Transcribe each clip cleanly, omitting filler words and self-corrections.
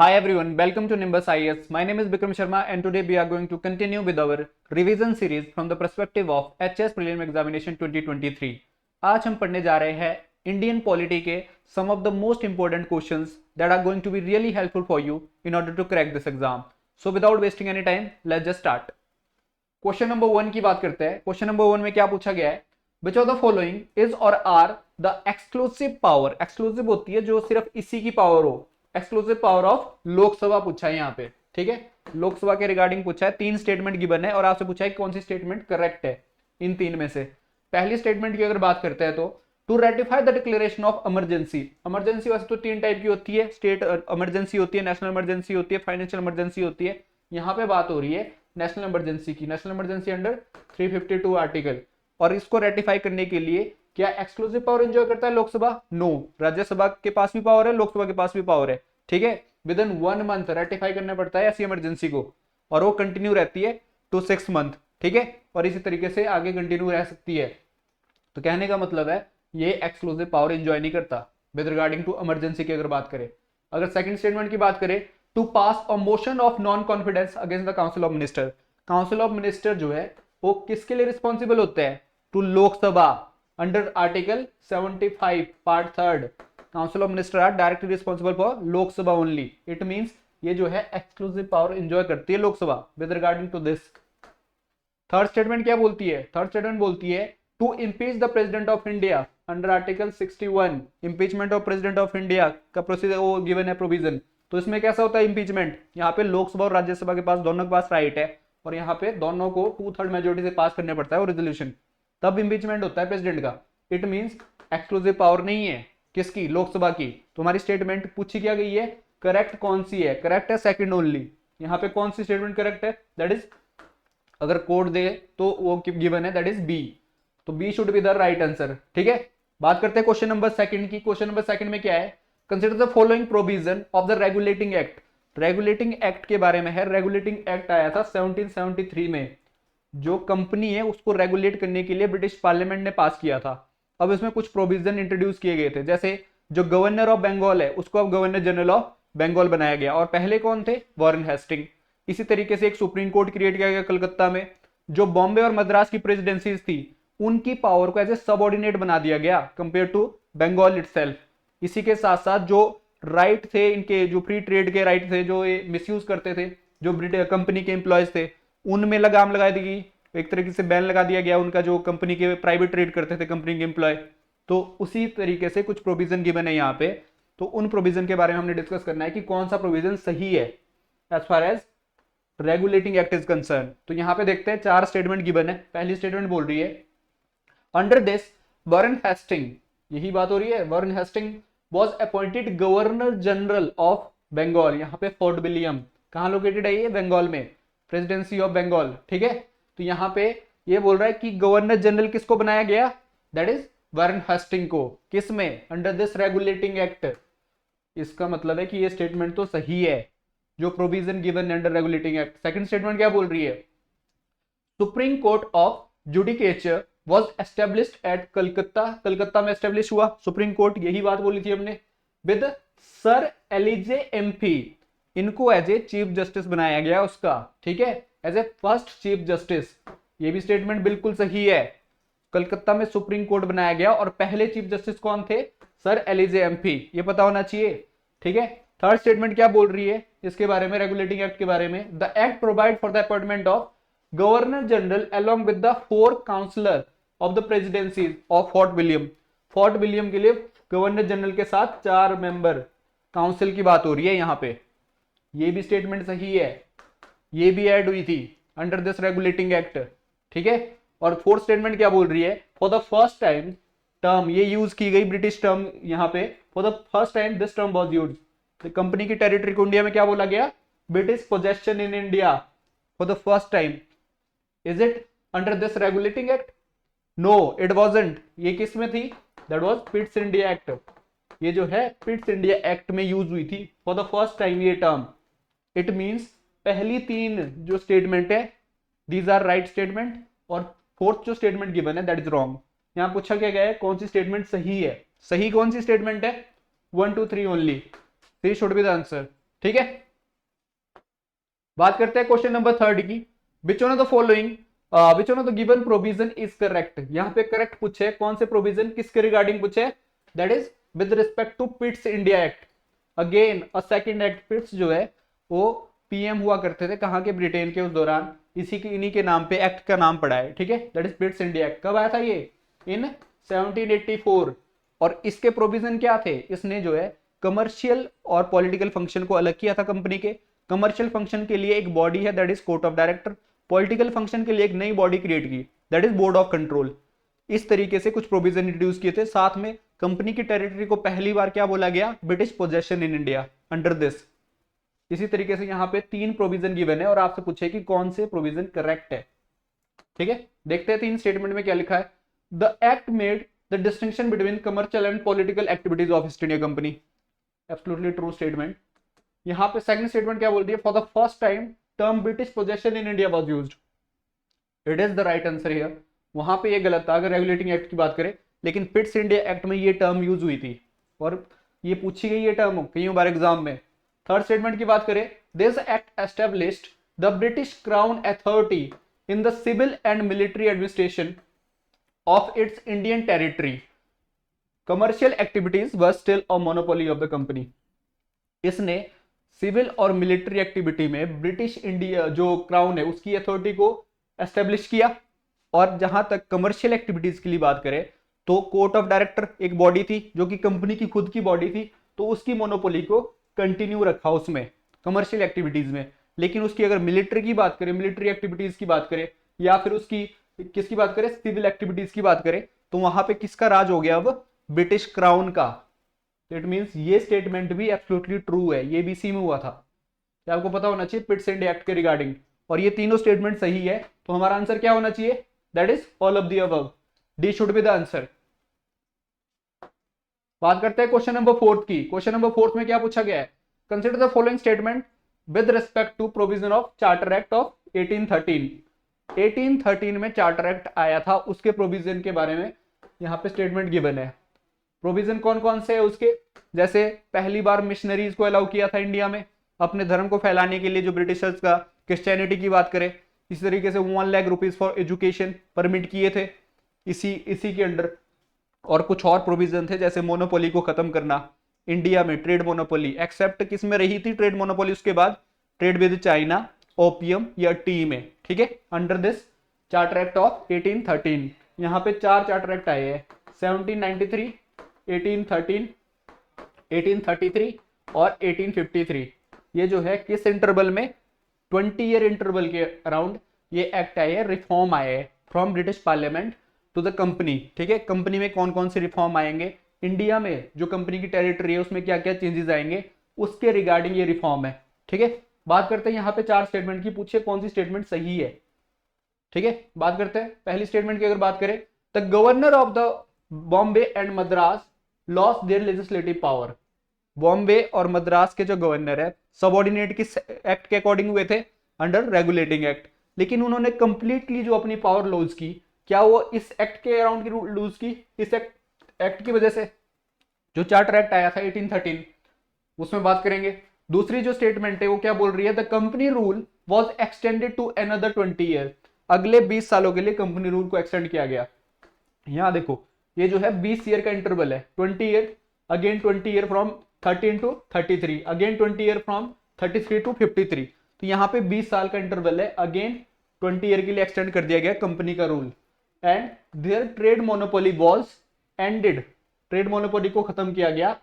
Hi everyone, welcome to Nimbus IAS. My name is Bikram Sharma and today we are going to continue with our revision series from the perspective of HS Prelim Examination 2023. आज हम पढ़ने जा रहे हैं Indian polity के some of the most important questions that are going to be really helpful for you in order to crack this exam. So without wasting any time, let's just start. Question number 1 की बात करते हैं. Question number 1 में क्या पूछा गया है? Which of the following is or are the exclusive power? exclusive होती है जो सिर्फ इसी की पावर हो. एक्सक्लूसिव पावर ऑफ लोकसभा पूछा है यहाँ पे. ठीक है, लोकसभा के रिगार्डिंग पूछा है. 3 स्टेटमेंट गिवन है और आपसे पूछा है कौन सी स्टेटमेंट करेक्ट है इन 3 में से. पहली स्टेटमेंट की अगर बात करते हैं तो to ratify the declaration of emergency. Emergency वैसे तो 3 टाइप की होती है. स्टेट इमरजेंसी होती है, नेशनल इमरजेंसी होती है, फाइनेंशियल इमरजेंसी होती है. यहाँ पे बात हो रही है नेशनल इमरजेंसी की. National emergency under 352 article. और इसको रेटिफाई करने के लिए क्या एक्सक्लूसिव पावर एंजॉय करता है लोकसभा? नो. राज्यसभा के पास भी पावर है, लोकसभा के पास भी पावर है. ठीक है, विद इन 1 मंथ रेटिफाई करना पड़ता है ऐसी इमरजेंसी को और वो कंटिन्यू रहती है टू 6 मंथ. ठीक है, और इसी तरीके से आगे कंटिन्यू रह सकती है. तो कहने का मतलब है ये एक्सक्लूसिव पावर एंजॉय नहीं करता विद रिगार्डिंग टू इमरजेंसी की अगर बात करें. अगर सेकंड स्टेटमेंट की बात करें to pass a motion of non confidence against the council of minister. Council of minister जो है वो किसके लिए रिस्पॉन्सिबल होते हैं? To Lok Sabha under article 75 part 3. Council of minister are directly responsible for Lok Sabha only. It means ये जो है एक्सक्लूसिव पावर एंजॉय करती है Lok Sabha with regarding to this. Third statement क्या बोलती है? थर्ड स्टेटमेंट बोलती है to impeach the president of India under article 61. Impeachment of president of India का प्रोसीजर वो गिवन है प्रोविजन. तो इसमें कैसा होता है इम्पीचमेंट? यहाँ पे लोकसभा और राज्यसभा के पास दोनों के पास राइट है और यहाँ पे दोनों को 2/3 मेजोरिटी से पास करने पड़ता है वो रेजोल्यूशन, तब इम्पीचमेंट होता है प्रेसिडेंट का. इट मींस एक्सक्लूसिव पावर नहीं है किसकी? लोकसभा की. तुम्हारी स्टेटमेंट पूछी क्या गई है? करेक्ट कौन सी है? करेक्ट है सेकंड ओनली. यहाँ पे कौन सी स्टेटमेंट करेक्ट है? दैट इज, अगर कोड दे तो वो गिवन है दैट इज बी. तो B should be the right answer. ठीक है, बात करते हैं क्वेश्चन नंबर सेकंड की. क्वेश्चन नंबर सेकंड में क्या है? Consider the following provision of the regulating act. Regulating act के बारे में है. रेगुलेटिंग एक्ट आया था 1773 में. जो कंपनी है उसको रेगुलेट करने के लिए ब्रिटिश पार्लियामेंट ने पास किया था. अब इसमें कुछ प्रोविजन इंट्रोड्यूस किए गए थे, जैसे जो गवर्नर ऑफ बंगाल है उसको अब गवर्नर जनरल ऑफ बंगाल बनाया गया और पहले कौन थे? Warren Hasting. इसी तरीके से एक सुप्रीम कोर्ट क्रिएट किया गया कलकत्ता में. जो बॉम्बे और मद्रास की प्रेसिडेंसीज थी उनकी पावर को एज ए सबऑर्डिनेट बना दिया गया कंपेयर टू बंगाल इटसेल्फ. इसी के साथ साथ जो राइट थे इनके, जो फ्री ट्रेड के राइट थे जो ये मिसयूज करते थे, जो ब्रिटिश कंपनी के एम्प्लॉयज थे उनमें लगाम लगा दी गई. एक तरीके से बैन लगा दिया गया उनका, जो कंपनी के प्राइवेट ट्रेड करते थे कंपनी के एम्प्लॉय. तो उसी तरीके से कुछ प्रोविजन गिवन है यहाँ पे. तो उन प्रोविजन के बारे में हमने डिस्कस करना है कि कौन सा प्रोविजन सही है as far as regulating act is concern. तो यहाँ पे देखते हैं 4 स्टेटमेंट गिवन है. पहली स्टेटमेंट बोल रही है अंडर दिस वॉरेन हेस्टिंग, यही बात हो रही है, Warren Hasting was appointed governor general of Bengal. यहाँ पे फोर्ट विलियम कहाँ लोकेटेड है? ये बंगाल में, प्रेसिडेंसी ऑफ बंगाल. ठीक है, तो यहाँ पे ये बोल रहा है कि गवर्नर जनरल किसको बनाया गया? दैट इज वॉरेन हेस्टिंग को. किस में? Under this regulating act. इसका मतलब है कि ये स्टेटमेंट तो सही है जो provision given under regulating act. Second statement क्या बोल रही है? Supreme court of judicature was established at Calcutta. Calcutta में एस्टेब्लिश हुआ सुप्रीम कोर्ट, यही बात बोली थी हमने. विद सर एलिजे एमपी, इनको एज ए चीफ जस्टिस बनाया गया उसका. ठीक है, as a first chief justice. ये भी स्टेटमेंट बिल्कुल सही है. कलकत्ता में सुप्रीम कोर्ट बनाया गया और पहले चीफ जस्टिस कौन थे? Sir Elijah Impey. ये पता होना चाहिए. ठीक है, थर्ड स्टेटमेंट क्या बोल रही है इसके बारे में, रेगुलेटिंग एक्ट के बारे में? The act provide for the appointment of governor general along with the 4 councillor of the presidency of fort William. Fort William के लिए गवर्नर जनरल के साथ 4 मेंबर काउंसिल की बात हो रही है यहाँ पे. ये भी स्टेटमेंट सही है, ये भी ऐड हुई थी अंडर दिस रेगुलेटिंग एक्ट. ठीक है, और फोर्थ स्टेटमेंट क्या बोल रही है? For the first time term, ये यूज की गई ब्रिटिश टर्म यहाँ पे. For the first time this term was used. तो कंपनी की टेरिटरी को इंडिया में क्या बोला गया? British possession in India for the first time. Is it under this regulating act? No, it wasn't. ये किस में थी? That was Pitt's India act. ये जो है पिट्स इंडिया एक्ट में यूज हुई थी फॉर द फर्स्ट टाइम ये टर्म. इट मींस पहली 3 जो स्टेटमेंट है दीज आर राइट स्टेटमेंट और फोर्थ जो स्टेटमेंट गिवन है दैट इज रॉन्ग. यहाँ पूछा क्या गया है कौन सी स्टेटमेंट सही है? सही कौन सी स्टेटमेंट है? 1 2 3 only. C should be the answer. ठीक है, बात करते हैं क्वेश्चन नंबर 3 की। Which one of the following which one of the given provision is correct. यहाँ पे करेक्ट पूछे, कौन से प्रोविजन किसके रिगार्डिंग पूछे, that is with respect to Pitt's India act. Again a second act, Pitt's जो है वो पीएम हुआ करते थे कहाँ के, ब्रिटेन के, उस दौरान इन्हीं के नाम पे एक्ट का नाम पड़ा है। ठीक है, दैट इज पिट्स इंडिया एक्ट। कब आया था ये, इन 1784। और इसके प्रोविजन क्या थे, इसने जो है कमर्शियल और पॉलिटिकल फंक्शन को अलग किया था कंपनी के। कमर्शियल फंक्शन के लिए एक बॉडी है that is court of director, political function के लिए एक नई बॉडी क्रिएट की that is board of control. इस तरीके से कुछ प्रोविजन इंट्रोड्यूस किए थे। साथ में कंपनी की टेरिटरी को पहली बार क्या बोला गया, British possession in India under this. इसी तरीके से यहाँ पे 3 प्रोविजन गिवन है और आपसे पूछे कि कौन से प्रोविजन करेक्ट है। ठीक है, देखते हैं 3 स्टेटमेंट में क्या लिखा है। The act made the distinction between commercial and political activities of east India company. Absolutely true statement. यहाँ पे सेकंड स्टेटमेंट क्या बोल रही है, for the first time term British possession in India was used. It is the right answer here. वहां पे ये गलत था अगर रेगुलेटिंग एक्ट की बात करें, लेकिन पिट्स इंडिया एक्ट में ये टर्म यूज हुई थी और ये पूछी गई ये टर्म कई बार एग्जाम में। थर्ड स्टेटमेंट की बात करें, this act established the British crown authority in the civil and military administration of its Indian territory. Commercial activities were still a monopoly of the company. इसने सिविल और military activity में British India जो crown है उसकी authority को establish किया। और जहां तक कमर्शियल एक्टिविटीज के लिए बात करें तो कोर्ट ऑफ डायरेक्टर एक बॉडी थी जो कि कंपनी की खुद की बॉडी थी, तो उसकी मोनोपोली को कंटिन्यू रखा उसमें कमर्शियल एक्टिविटीज में। लेकिन उसकी अगर मिलिट्री की बात करें, मिलिट्री एक्टिविटीज की बात करें, या फिर उसकी किसकी बात करें, सिविल एक्टिविटीज की बात करें, तो वहां पे किसका राज हो गया, अब ब्रिटिश क्राउन का। इट मींस ये स्टेटमेंट भी एब्सोल्युटली ट्रू है, ये बीसी में हुआ था। क्या आपको पता होना चाहिए पिट्स इंडिया एक्ट के रिगार्डिंग। और ये तीनों स्टेटमेंट सही है, तो हमारा आंसर क्या होना चाहिए, that is all of the above. D should be the answer. बात करते हैं क्वेश्चन नंबर 4 की। क्वेश्चन नंबर 4 में क्या पूछा गया है, consider the following statement with respect to provision of charter act of 1813। 1813 में चार्टर एक्ट आया था, उसके प्रोविजन के बारे में यहाँ पे स्टेटमेंट गिवन है। प्रोविजन कौन कौन से है उसके, जैसे पहली बार मिशनरीज को अलाउ किया था इंडिया में अपने धर्म को फैलाने के लिए, जो ब्रिटिशर्स का क्रिश्चियनिटी की बात करें। इसी तरीके से 1 lakh rupees for education permit किए थे इसी के अंडर। और कुछ और प्रोविजन थे जैसे मोनोपोली को खत्म करना इंडिया में, ट्रेड मोनोपोली एक्सेप्ट किस में रही थी, ट्रेड मोनोपोली उसके बाद ट्रेड विद चाइना, ओपियम या टी में। ठीक है, under this charter act of 1813 यहाँ पे 4 चार्टर एक्ट आए हैं, 1793, 1813, 1833 और 1853। ये जो है किस इंटरवल में, 20 ईयर इंटरवल के अराउंड ये एक्ट आए हैं, रिफॉर्म आए हैं from British parliament to the company. ठीक है, कंपनी में कौन कौन से रिफॉर्म आएंगे, इंडिया में जो कंपनी की टेरिटरी है उसमें क्या क्या चेंजेस आएंगे, उसके रिगार्डिंग ये रिफॉर्म है। ठीक है, बात करते हैं यहाँ पे 4 स्टेटमेंट की, पूछिए कौन सी स्टेटमेंट सही है। ठीक है, बात करते हैं पहली स्टेटमेंट की। अगर बात करें, the governor of the Bombay and Madras lost their legislative power. Bombay और मद्रास के जो गवर्नर है सबऑर्डिनेट किस एक्ट के अकॉर्डिंग हुए थे, अंडर रेगुलेटिंग एक्ट। लेकिन उन्होंने कंप्लीटली जो अपनी पावर लूज की, क्या वो इस एक्ट के अराउंड की लूज की, इस एक्ट की वजह से जो चार्टर एक्ट आया था 1813 उसमें बात करेंगे। दूसरी जो स्टेटमेंट है वो क्या बोल रही है, the company rule was extended to another 20 year. अगले 20 सालों के लिए कंपनी रूल को एक्सटेंड किया गया। यहां देखो ये जो है 20 ईयर का इंटरवल है, 20 year again 20 year from 13 to 33, again 20 year from 33 to 53। तो यहाँ पे 20 साल का इंटरवल है, अगेन 20 ईयर के लिए एक्सटेंड कर दिया गया कंपनी का rule. And their trade monopoly was ended, trade monopoly को खत्म किया गया।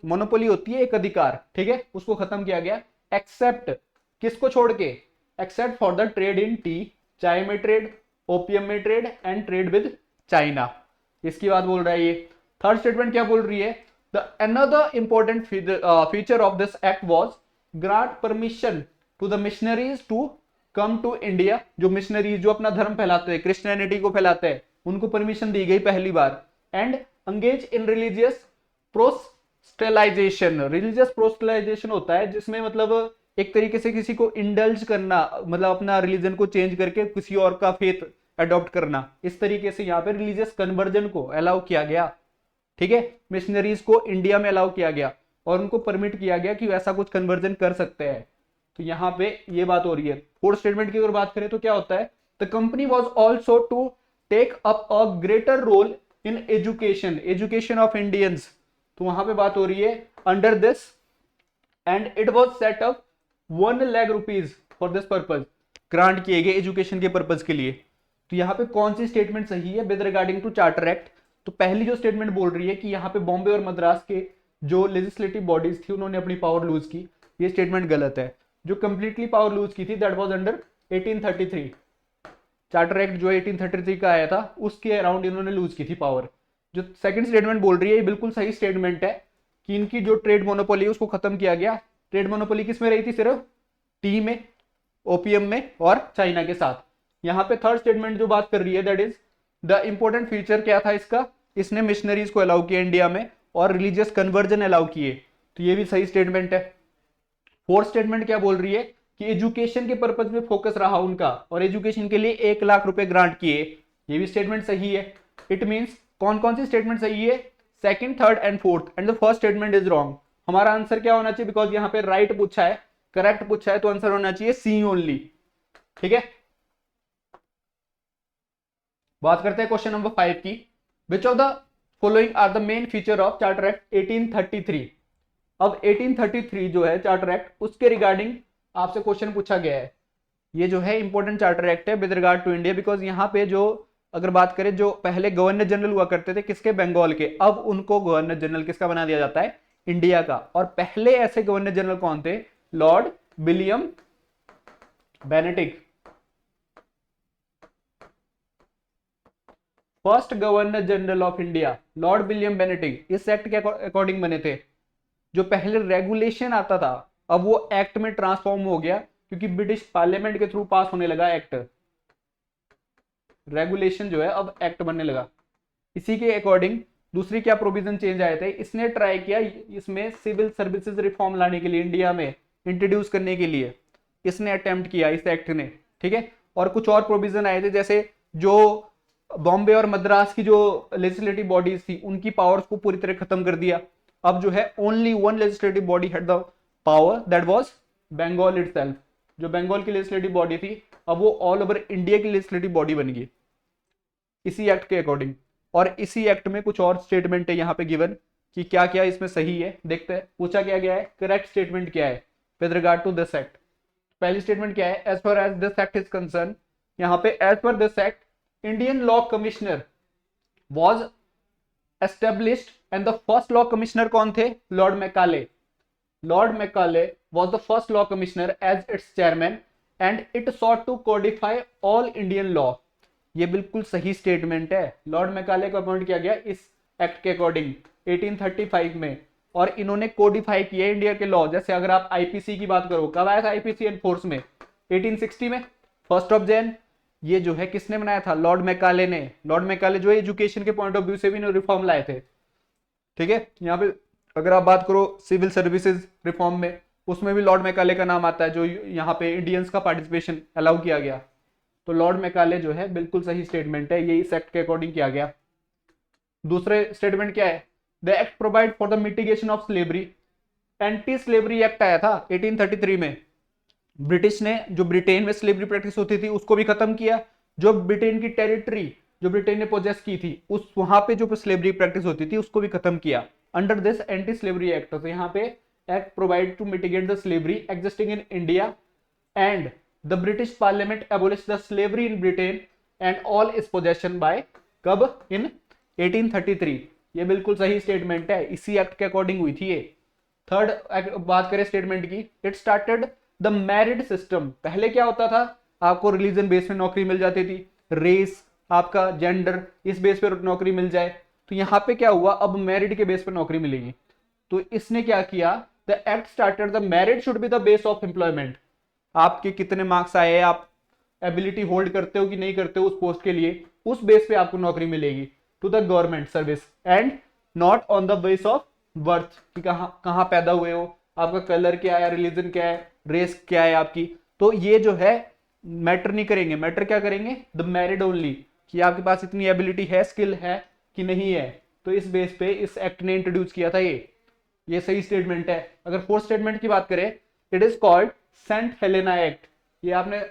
मोनोपोली होती है एक अधिकार, ठीक है, उसको खत्म किया गया एक्सेप्ट किसको छोड़ के, except for the trade in T, चाय में ट्रेड, ओपियम में trade and trade with China. इसकी बात बोल रहा है ये। थर्ड स्टेटमेंट क्या बोल रही है, the another important feature of this act was grant permission to the missionaries to come to India. जो मिशनरीज जो अपना धर्म फैलाते हैं, क्रिश्चियनिटी को फैलाते हैं, उनको परमिशन दी गई पहली बार। And engage in religious proselytization. Religious proselytization होता है जिसमें मतलब एक तरीके से किसी को इंडल्ज करना, मतलब अपना रिलीजन को चेंज करके किसी और का फेथ अडॉप्ट करना। इस तरीके से यहाँ पे रिलीजियस कन्वर्जन को अलाउ किया गया। ठीक है, मिशनरीज को इंडिया में अलाउ किया गया। और उनको परमिट किया गया कि वैसा कुछ कन्वर्जन कर सकते हैं। तो यहाँ पे ये बात हो रही है। फोर्थ स्टेटमेंट की अगर बात करें तो क्या होता है, the company was also to take up a greater role in education of Indians. तो वहां पे बात हो रही है under this and it was set up 1 lakh rupees for this purpose, grant किए गए एजुकेशन के पर्पज के लिए। तो यहाँ पे कौन सी स्टेटमेंट सही है with regarding to charter act? तो पहली जो स्टेटमेंट बोल रही है कि यहाँ पे बॉम्बे और मद्रास के जो लेजिस्लेटिव बॉडीज थी उन्होंने अपनी पावर लूज की, ये स्टेटमेंट गलत है। जो कंप्लीटली पावर लूज की थी that was under 1833। Charter act जो 1833 का आया था उसके अराउंड इन्होंने लूज की थी पावर। जो सेकंड स्टेटमेंट बोल रही है ये बिल्कुल सही स्टेटमेंट है कि इनकी जो ट्रेड मोनोपोली है उसको खत्म किया गया। ट्रेड मोनोपोली किस में रही थी? सिर्फ टी में, ओपीएम में और चाइना के साथ। यहाँ पे थर्ड स्टेटमेंट जो बात कर रही है that is the important feature क्या था इसका, इसने मिशनरीज को अलाउ किया इंडिया में और रिलीजियस कन्वर्जन अलाउ किए। तो ये भी सही स्टेटमेंट है। फोर्थ स्टेटमेंट क्या बोल रही है कि एजुकेशन के पर्पज में फोकस रहा उनका और एजुकेशन के लिए 1 लाख रुपए ग्रांट किए, ये भी स्टेटमेंट सही है। इट मींस कौन कौन सी स्टेटमेंट सही है? Second, third and fourth, and the first statement is wrong. हमारा आंसर क्या होना चाहिए? बिकॉज यहाँ पे राइट पूछा है, करेक्ट पूछा है, तो आंसर होना चाहिए सी ओनली। ठीक है, बात करते हैं क्वेश्चन नंबर 5 की। Which of the following are the main feature of charter act 1833? अब 1833 जो है चार्टर एक्ट, उसके रिगार्डिंग आपसे क्वेश्चन पूछा गया है। ये जो है इंपॉर्टेंट चार्टर एक्ट है with regard to India, because यहाँ पे जो अगर बात करें जो पहले गवर्नर जनरल हुआ करते थे किसके? बंगाल के, अब उनको गवर्नर जनरल किसका बना दिया जाता है? इंडिया का। और पहले ऐसे गवर्नर जनरल कौन थे? Lord William Bentinck. First governor general of India lord William Bentinck इस एक्ट के अकॉर्डिंग बने थे। जो पहले रेगुलेशन आता था अब वो एक्ट में ट्रांसफॉर्म हो गया क्योंकि ब्रिटिश पार्लियामेंट के थ्रू पास होने लगा एक्ट। रेगुलेशन जो है अब एक्ट बनने लगा। इसी के अकॉर्डिंग दूसरी क्या प्रोविजन चेंज आए थे? इसने ट्राई किया इसमें सिविल सर्विसेज रिफॉर्म लाने के लिए, इंडिया में इंट्रोड्यूस करने के लिए इसने अटेम्प्ट किया इस एक्ट ने। ठीक है, और कुछ और प्रोविजन आए थे जैसे जो बॉम्बे और मद्रास की जो लेजिस्लेटिव बॉडीज थी उनकी पावर्स को पूरी तरह खत्म कर दिया। अब जो है only one legislative body had the power that was Bengal itself. जो बंगाल की लेजिस्लेटिव बॉडी थी अब वो ऑल ओवर इंडिया की लेजिस्लेटिव बॉडी बन गई इसी एक्ट के अकॉर्डिंग। और इसी एक्ट में कुछ और स्टेटमेंट है यहाँ पे गिवन कि क्या क्या इसमें सही है। देखते हैं पूछा क्या गया है, करेक्ट स्टेटमेंट क्या है with regard to this act. पहली स्टेटमेंट क्या है? As far as this act is concern, यहाँ पे as per this act Indian law commissioner was established and the first law commissioner कौन थे? Lord Macaulay. Lord Macaulay was the first law commissioner as its chairman and it sought to codify all Indian law। ये बिल्कुल सही statement है। Lord Macaulay को appoint किया गया इस एक्ट के अकॉर्डिंग 1835 में और इन्होंने कोडिफाई किया इंडिया के लॉ। जैसे अगर आप आईपीसी की बात करो, कब आया था आईपीसी एनफोर्स में? 1860 में, 1 जनवरी। ये जो है किसने बनाया था? लॉर्ड मैकाले ने। लॉर्ड मैकाले जो है एजुकेशन के पॉइंट ऑफ व्यू से भी रिफॉर्म लाए थे। ठीक है, यहाँ पे अगर आप बात करो सिविल सर्विसेज रिफॉर्म में, उसमें भी लॉर्ड मैकाले का नाम आता है, जो यहाँ पे इंडियंस का पार्टिसिपेशन अलाउ किया गया। तो लॉर्ड मैकाले जो है बिल्कुल सही स्टेटमेंट है, ये इस एक्ट के अकॉर्डिंग किया गया। दूसरे स्टेटमेंट क्या है? The act provide for the mitigation of slavery. Anti slavery act आया था 1833 में। ब्रिटिश ने जो ब्रिटेन में स्लेवरी प्रैक्टिस होती थी उसको भी खत्म किया। जो ब्रिटेन की टेरिटरी जो ब्रिटेन ने पोजेस की थी उस वहां पे जो स्लेवरी प्रैक्टिस होती थी उसको भी खत्म किया under this anti slavery act. तो यहाँ पे act provide to mitigate the slavery existing in India and the British parliament abolish the slavery in Britain and all is possession by, कब? इन 1833। ये बिल्कुल सही स्टेटमेंट है, इसी एक्ट के अकॉर्डिंग हुई थी ये। थर्ड बात करें स्टेटमेंट की, it started the married system. पहले क्या होता था? आपको रिलीजन बेस में नौकरी मिल जाती थी, रेस, आपका जेंडर, इस बेस पे नौकरी मिल जाए। तो यहाँ पे क्या हुआ? अब मैरिड के बेस पे नौकरी मिलेगी। तो इसने क्या किया? The act started the married should be the base of employment. आपके कितने मार्क्स आए, आप एबिलिटी होल्ड करते हो कि नहीं करते हो उस पोस्ट के लिए, उस बेस पे आपको नौकरी मिलेगी to the government service and not on the base of birth कि कहाँ पैदा हुए हो, आपका कलर क्या है, रिलीजन क्या है, रेस क्या है आपकी। तो ये जो है मैटर नहीं करेंगे। मैटर क्या करेंगे? द मैरिड ओनली, कि आपके पास इतनी एबिलिटी है, स्किल है कि नहीं है। तो इस बेस पे इस एक्ट ने इंट्रोड्यूस किया था ये। ये सही स्टेटमेंट है। अगर फोर्थ स्टेटमेंट की बात करें, it is called Saint Helena act. ये आपने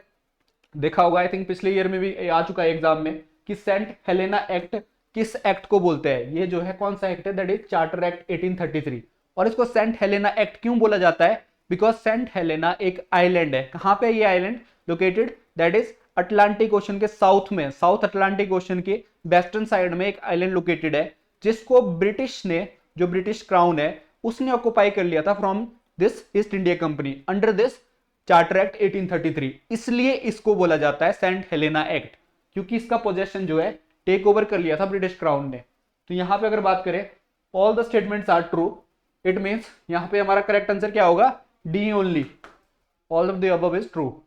देखा होगा, आई थिंक पिछले ईयर में भी आ चुका है एग्जाम में, कि सेंट हेलेना एक्ट किस एक्ट को बोलते हैं। ये जो है कौन सा एक्ट है, दैट इज चार्टर एक्ट 1833। और इसको सेंट हेलेना एक्ट क्यों बोला जाता है, बिकॉज सेंट हेलेना एक आइलैंड है। कहां पे ये island located, that is Atlantic ocean के साउथ में, साउथ अटलांटिक ओशन के वेस्टर्न साइड में एक आइलैंड लोकेटेड है, जिसको ब्रिटिश ने, जो ब्रिटिश क्राउन है, उसने ऑक्युपाई कर लिया था from this east India company under this charter act 1833। इसलिए इसको बोला जाता है सेंट हेलेना एक्ट, क्योंकि इसका पोजेशन जो है टेक ओवर कर लिया था ब्रिटिश क्राउन ने। तो यहां पे अगर बात करें, all the statements are true, it means यहां पे हमारा करेक्ट आंसर क्या होगा, D only, all of the above is true.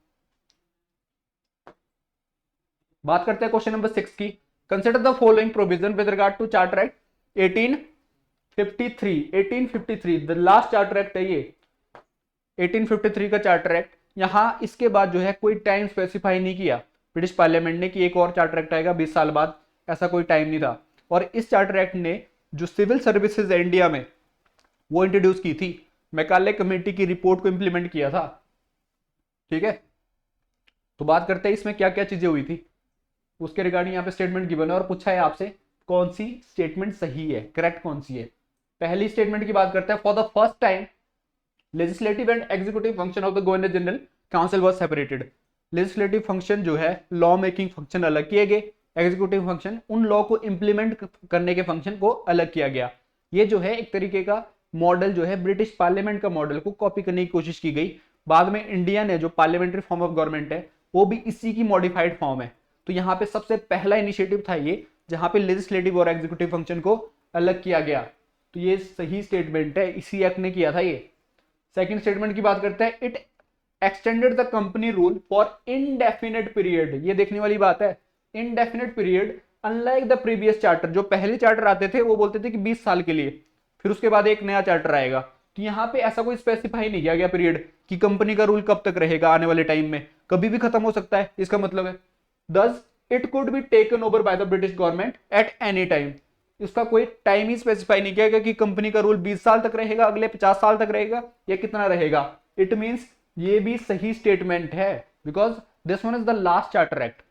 बात करते हैं क्वेश्चन नंबर 6 की। Consider the following provision with regard to charter act 1853। 1853 the last charter act है ये, 1853 का चार्टर एक्ट। यहां इसके बाद जो है कोई टाइम स्पेसिफाई नहीं किया ब्रिटिश पार्लियामेंट ने कि एक और चार्टर एक्ट आएगा 20 साल बाद, ऐसा कोई टाइम नहीं था। और इस चार्टर एक्ट ने जो सिविल सर्विसेज है इंडिया में वो इंट्रोड्यूस की थी, मैकाले कमेटी की रिपोर्ट को इंप्लीमेंट किया था। ठीक है, तो बात करते हैं इसमें क्या क्या चीजें हुई थी, उसके रिगार्डिंग यहाँ पे स्टेटमेंट गिवन है और पूछा है आपसे कौन सी स्टेटमेंट सही है, करेक्ट कौन सी है। पहली स्टेटमेंट की बात करते हैं, for the first time legislative and executive function of the governor general council was separated. Legislative function जो है, लॉ मेकिंग फंक्शन अलग किए गए, एग्जीक्यूटिव फंक्शन, उन लॉ को इंप्लीमेंट करने के फंक्शन को अलग किया गया। ये जो है एक तरीके का मॉडल जो है ब्रिटिश पार्लियामेंट का मॉडल को कॉपी करने की कोशिश की गई। बाद में इंडिया ने जो पार्लियामेंट्री फॉर्म ऑफ गवर्नमेंट है वो भी इसी की मॉडिफाइड फॉर्म है। तो यहाँ पे सबसे पहला इनिशिएटिव था ये, जहां पे लेजिस्लेटिव और एग्जीक्यूटिव फंक्शन को अलग किया गया। तो ये सही स्टेटमेंट है, इसी एक्ट ने किया था ये। सेकंड स्टेटमेंट की बात करते हैं, it extended the company rule for indefinite period. ये देखने वाली बात है, indefinite period, unlike the previous charter. जो पहले चार्टर आते थे वो बोलते थे कि 20 साल के लिए, फिर उसके बाद एक नया चार्टर आएगा। तो यहाँ पे ऐसा कोई स्पेसिफाई नहीं किया गया पीरियड कि कंपनी का रूल कब तक रहेगा, आने वाले टाइम में कभी भी खत्म हो सकता है, इसका मतलब है। Thus, it could be taken over by the British government at any time। इसका कोई टाइम ही स्पेसिफाई नहीं किया गया कि कंपनी का रूल 20 साल तक रहेगा, अगले 50 साल तक रहेगा, या कितना रहेगा। इट मींस ये भी सही स्टेटमेंट है, because this one is the last charter act.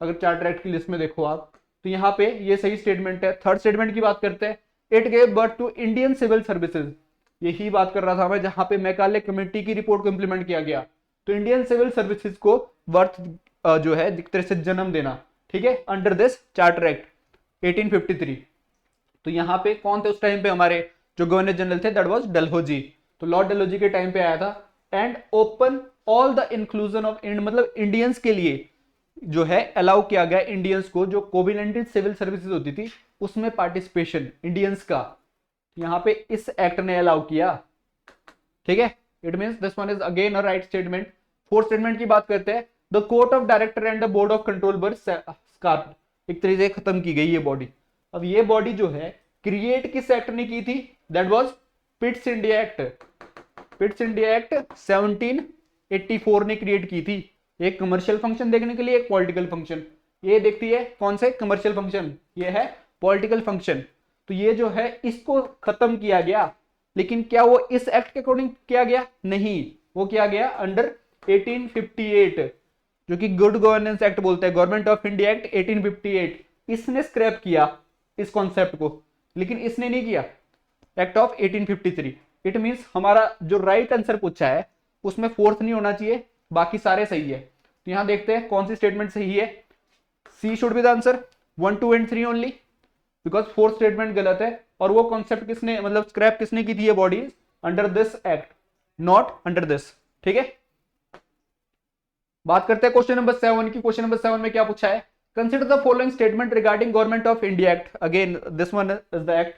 अगर चार्टर एक्ट की लिस्ट में देखो आप, तो यहाँ पे ये सही स्टेटमेंट है। थर्ड स्टेटमेंट की बात करते हैं, it gave birth to Indian civil services. यही बात कर रहा था मैं, जहां पे मैकाले कमेटी की रिपोर्ट को इंप्लीमेंट किया गया। तो इंडियन सिविल सर्विसेज को बर्थ जो है एक तरह से जन्म देना, ठीक है, अंडर दिस चार्टर एक्ट 1853। तो यहाँ पे कौन थे उस टाइम पे हमारे जो गवर्नर जनरल थे, दैट वाज डलहौजी। तो लॉर्ड डलहौजी के टाइम पे आया था। And open all the inclusion of मतलब इंडियंस के लिए जो है अलाउ किया गया इंडियंस को, जो कोविड-19 सिविल सर्विसेज होती थी उसमें पार्टिसिपेशन इंडियंस का यहाँ पे इस एक्ट ने अलाउ किया। ठीक है, it means this one is again a right statement. Fourth statement की बात करते हैं, the court of director and the board of control were scrap. एक तरीके से खत्म की गई ये बॉडी। अब ये बॉडी जो है क्रिएट किस एक्ट ने की थी, that was Pitt's India act. पिट्स India act 1784 ने क्रिएट की थी। एक कमर्शियल फंक्शन देखने के लिए, एक पॉलिटिकल फंक्शन। ये देखती है कौन से, कमर्शियल फंक्शन, ये है पॉलिटिकल फंक्शन। तो ये जो है इसको खत्म किया गया, लेकिन क्या वो इस एक्ट के अकॉर्डिंग किया गया, नहीं, वो किया गया अंडर 1858, जो कि गुड गवर्नेंस एक्ट बोलते हैं, गवर्नमेंट ऑफ इंडिया एक्ट 1858। इसने स्क्रैप किया इस कॉन्सेप्ट को, लेकिन इसने नहीं किया एक्ट ऑफ 1853। इट मींस हमारा जो राइट आंसर पूछा है उसमें फोर्थ नहीं होना चाहिए, बाकी सारे सही है। तो यहां देखते हैं कौन सी स्टेटमेंट सही है। C should be the answer, 1, 2 and 3 only, because fourth statement गलत है। और वो कॉन्सेप्ट किसने, मतलब स्क्रैप किसने की थी, ये bodies under this act, not under this. ठीक है, बात करते हैं क्वेश्चन नंबर 7 की। क्वेश्चन नंबर 7 में क्या पूछा है, consider the following statement regarding government of India act. Again this one is the act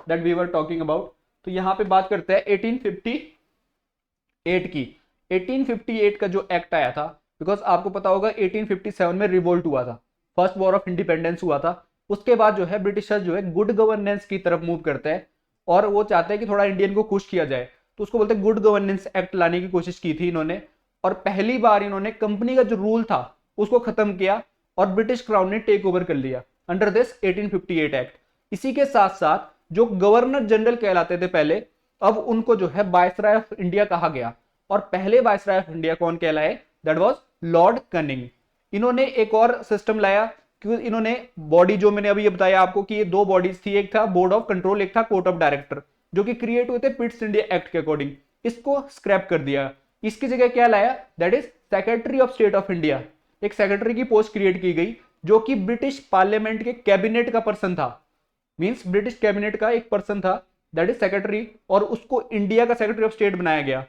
that we were talking about. तो यहां पे बात करते हैं 1858 की। 1858 का जो एक्ट आया था, बिकॉज आपको पता होगा 1857 में रिवोल्ट हुआ था, फर्स्ट वॉर ऑफ इंडिपेंडेंस हुआ था। उसके बाद जो है ब्रिटिशर्स जो है गुड गवर्नेंस की तरफ मूव करते हैं और वो चाहते हैं कि थोड़ा इंडियन को खुश किया जाए, तो उसको बोलते हैं गुड गवर्नेंस एक्ट लाने की कोशिश की थी इन्होंने। और पहली बार इन्होंने कंपनी का जो रूल था उसको खत्म किया और ब्रिटिश क्राउन ने टेक ओवर कर लिया अंडर दिस 1858 एक्ट। इसी के साथ साथ जो गवर्नर जनरल कहलाते थे पहले, अब उनको जो है वायसराय ऑफ इंडिया कहा गया। और पहले वायसराय ऑफ इंडिया कौन कहलाए? That was Lord cunning. इन्होंने एक और सिस्टम लाया, क्योंकि इन्होंने बॉडी जो मैंने अभी ये बताया आपको कि ये दो बॉडीज थी, एक था बोर्ड ऑफ कंट्रोल, एक था कोर्ट ऑफ डायरेक्टर, जो कि क्रिएट हुए थे पिट्स इंडिया एक्ट के अकॉर्डिंग। इसको स्क्रैप कर दिया। इसकी जगह क्या लाया? That is secretary of state of India. एक सेक्रेटरी की पोस्ट क्रिएट की गई जो कि ब्रिटिश पार्लियामेंट के कैबिनेट का पर्सन था, मींस ब्रिटिश कैबिनेट का एक पर्सन था, दैट इज सेक्रेटरी, और उसको इंडिया का सेक्रेटरी ऑफ स्टेट बनाया गया।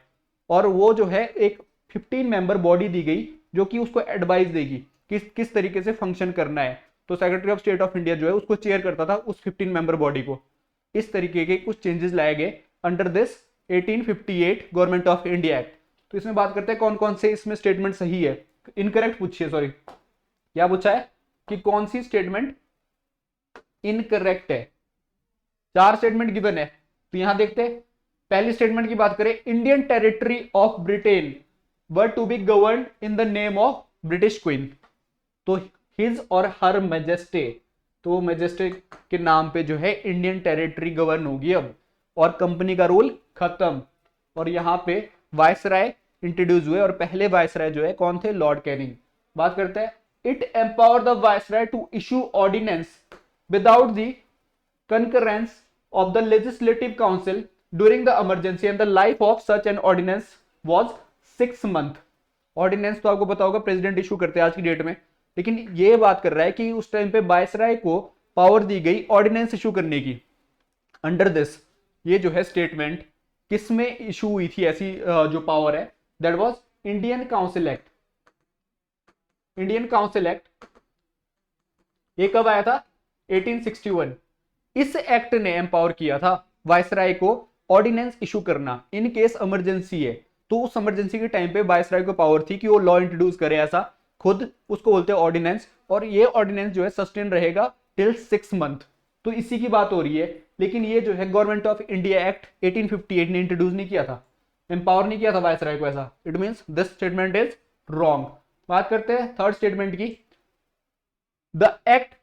और वो जो है एक 15 मेंबर बॉडी दी गई जो कि उसको एडवाइस देगी किस किस तरीके से फंक्शन करना है। तो secretary of state of India जो है उसको चेयर करता था उस 15 मेंबर बॉडी को। इस तरीके के कुछ चेंजेस लाए गए under this 1858 government of India act. तो इसमें बात करते हैं कौन कौन से इसमें स्टेटमेंट सही है, इनकरेक्ट पूछिए, सॉरी क्या पूछा है कि कौन सी स्टेटमेंट इनकरेक्ट है। 4 स्टेटमेंट गिवन है, तो यहां देखते हैं। पहली स्टेटमेंट की बात करें, Indian territory of Britain were to be govern in the name of British queen. तो हिज और हर मैजेस्टे, तो मैजेस्टे के नाम पे जो है इंडियन टेरिटरी गवर्न होगी अब, और कंपनी का रूल खत्म। और यहां पे वायसराय इंट्रोड्यूस हुए, और पहले वायसराय जो है कौन थे? Lord Canning. बात करते हैं, it empower the viceroy to issue ordinance without the concurrence of the legislative council during the emergency and the life of such an ordinance was 6 month। Ordinance तो आपको पता होगा प्रेसिडेंट इशू करते हैं आज की डेट में, लेकिन ये बात कर रहा है कि उस टाइम पे वायसराय को पावर दी गई ऑर्डिनेंस इशू करने की। अंडर दिस ये जो है स्टेटमेंट किस में इशू हुई थी ऐसी जो पावर है? That was Indian council act. Indian council act ये कब आया था? 1861। इस एक्ट ने एम्पावर किया था वायसराय को ऑर्डिनेंस इशू करना इन केस इमरजेंसी है। तो उस इमरजेंसी के टाइम पे वायसराय को पावर थी कि वो लॉ इंट्रोड्यूस करे ऐसा खुद, उसको बोलते हैं ऑर्डिनेंस। और ये ऑर्डिनेंस जो है सस्टेन रहेगा टिल 6 मंथ। तो इसी की बात हो रही है, लेकिन ये जो है गवर्नमेंट ऑफ इंडिया एक्ट 1858 ने इंट्रोड्यूस नहीं किया था, एम्पावर नहीं किया था वायसराय को ऐसा। It means this statement is wrong. बात करते हैं थर्ड स्टेटमेंट की, the act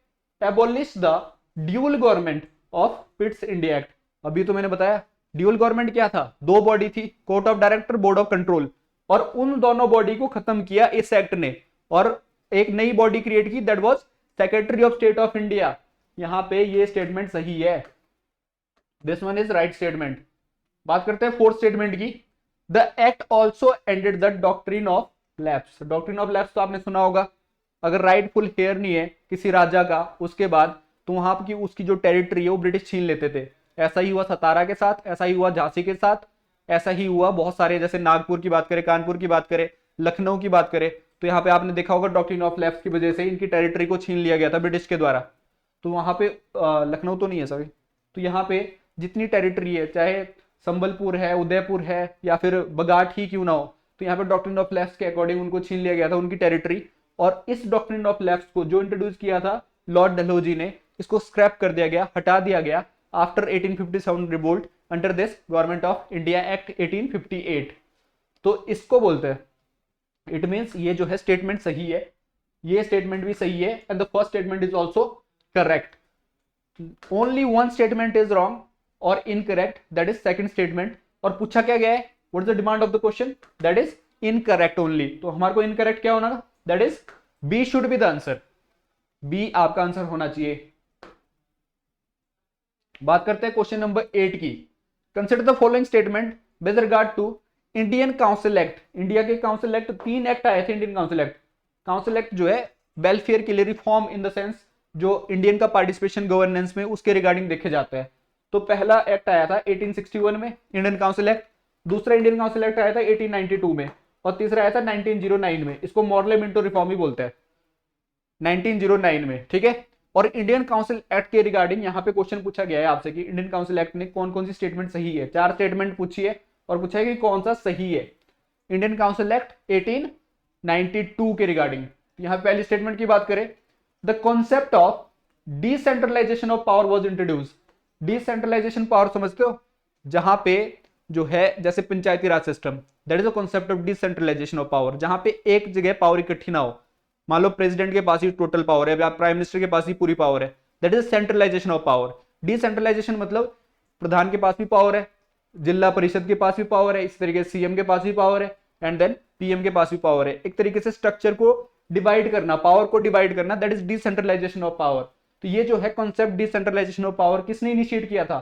abolish the dual government of पिट्स India act. अभी तो मैंने बताया ड्यूल गवर्नमेंट क्या था, दो बॉडी थी, court of director, board of control, और उन दोनों बॉडी को खत्म किया इस एक्ट ने, और एक नई बॉडी क्रिएट की, that was secretary of state of India. यहां पे ये स्टेटमेंट सही है, this one is right statement. बात करते हैं फोर्थ स्टेटमेंट की, the act also ended the doctrine of lapse. Doctrine of lapse तो आपने सुना होगा, अगर राइटफुल हेयर नहीं है किसी राजा का उसके बाद, तो वहां की उसकी जो टेरिटरी है वो ब्रिटिश छीन लेते थे। ऐसा ही हुआ सतारा के साथ, ऐसा ही हुआ झांसी के साथ, ऐसा ही हुआ बहुत सारे, जैसे नागपुर की बात करें, कानपुर की बात करें, लखनऊ की बात करें, तो यहाँ पे आपने देखा होगा डॉक्ट्रिन ऑफ लैप्स की वजह से इनकी टेरिटरी को छीन लिया गया था ब्रिटिश के द्वारा। तो वहां पे लखनऊ तो नहीं है सभी, तो यहाँ पे जितनी टेरिटरी है, चाहे संबलपुर है, उदयपुर है, या फिर बगाट ही क्यों ना हो, तो यहाँ पे डॉक्ट्रिन ऑफ लैप्स के अकॉर्डिंग उनको छीन लिया गया था उनकी टेरिटरी। और इस डॉक्ट्रिन ऑफ लैप्स को जो इंट्रोड्यूस किया था लॉर्ड डलहौजी ने, इसको स्क्रैप कर दिया गया, हटा दिया गया after 1857 revolt under this government of India act 1858। तो इसको बोलते हैं, इट मींस ये जो है स्टेटमेंट सही है, ये स्टेटमेंट भी सही है, and the first statement is also correct. Only one statement is wrong और incorrect, that is second statement. और पूछा क्या गया है, what is the demand of the question? That is incorrect only. तो हमारे को इनकरेक्ट क्या होना? That is B should be the answer, B आपका आंसर होना चाहिए। बात करते हैं क्वेश्चन नंबर 8 की, consider the following statement with regard to Indian council act. India के काउंसिल एक्ट 3 एक्ट आए थे Indian council act. Council act जो है वेलफेयर के लिए रिफॉर्म इन द सेंस जो इंडियन का पार्टिसिपेशन गवर्नेंस में उसके रिगार्डिंग देखे जाते हैं। तो पहला एक्ट आया था 1861 में इंडियन काउंसिल एक्ट, दूसरा इंडियन काउंसिल एक्ट आया था 1892 में, और तीसरा आया था 1909 में। इसको मॉडले मिंटो रिफॉर्म ही बोलते हैं, 1909 में, ठीक है। और इंडियन काउंसिल एक्ट के रिगार्डिंग यहाँ पे क्वेश्चन पूछा गया है आपसे कि इंडियन काउंसिल एक्ट ने कौन कौन सी स्टेटमेंट सही है। 4 स्टेटमेंट पूछी है और पूछा है कि कौन सा सही है। इंडियन काउंसिल एक्ट 1892 के रिगार्डिंग यहाँ पहली स्टेटमेंट की बात करें, the concept of decentralisation of power was introduce. Decentralization power समझते हो, जहां पे जो है जैसे panchayati raj system, that is the concept of decentralisation of power, जहां पे एक जगह पावर इकट्ठी ना हो। मान लो प्रेसिडेंट के पास ही टोटल पावर है या प्राइम मिनिस्टर के पास ही पूरी पावर है, that is centralization of power. Decentralization मतलब प्रधान के पास भी पावर है, जिला परिषद के पास भी पावर है, इस तरीके से सीएम के पास भी पावर है, एंड देन पीएम के पास भी पावर है। एक तरीके से स्ट्रक्चर को डिवाइड करना, पावर को डिवाइड करना, that is decentralization of power. तो ये जो है कॉन्सेप्ट डिसेंट्रलाइजेशन ऑफ पावर किसने इनिशिएट किया था,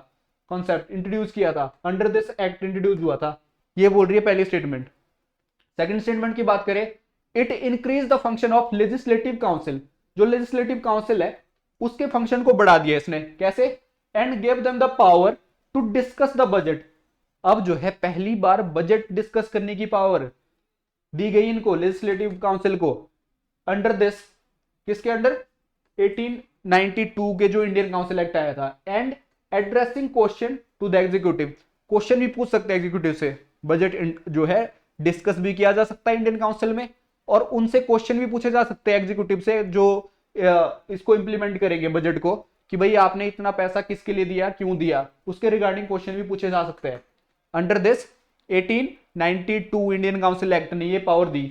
कॉन्सेप्ट इंट्रोड्यूस किया था, अंडर दिस एक्ट इंट्रोड्यूस हुआ था। ये बोल रही है पहली स्टेटमेंट। सेकंड स्टेटमेंट की बात करें, it increase the function of legislative council. जो लेजिस्लेटिव काउंसिल है उसके फंक्शन को बढ़ा दिया इसने, कैसे, and gave them the power to discuss the budget. अब जो है पहली बार बजट डिस्कस करने की पावर दी गई इनको, लेजिस्लेटिव काउंसिल को, अंडर दिस, किसके अंडर, 1892 के जो इंडियन काउंसिल एक्ट आया था, and addressing question to the executive. Question भी पूछ सकते हैं एग्जीक्यूटिव से, बजट जो है डिस्कस भी किया जा सकता है इंडियन काउंसिल में, और उनसे क्वेश्चन भी पूछे जा सकते हैं एग्जीक्यूटिव से जो इसको इंप्लीमेंट करेंगे बजट को, कि भाई आपने इतना पैसा किसके लिए दिया, क्यों दिया, उसके रिगार्डिंग क्वेश्चन भी पूछे जा सकते हैं। Under this 1892 Indian council act ने ये पावर दी।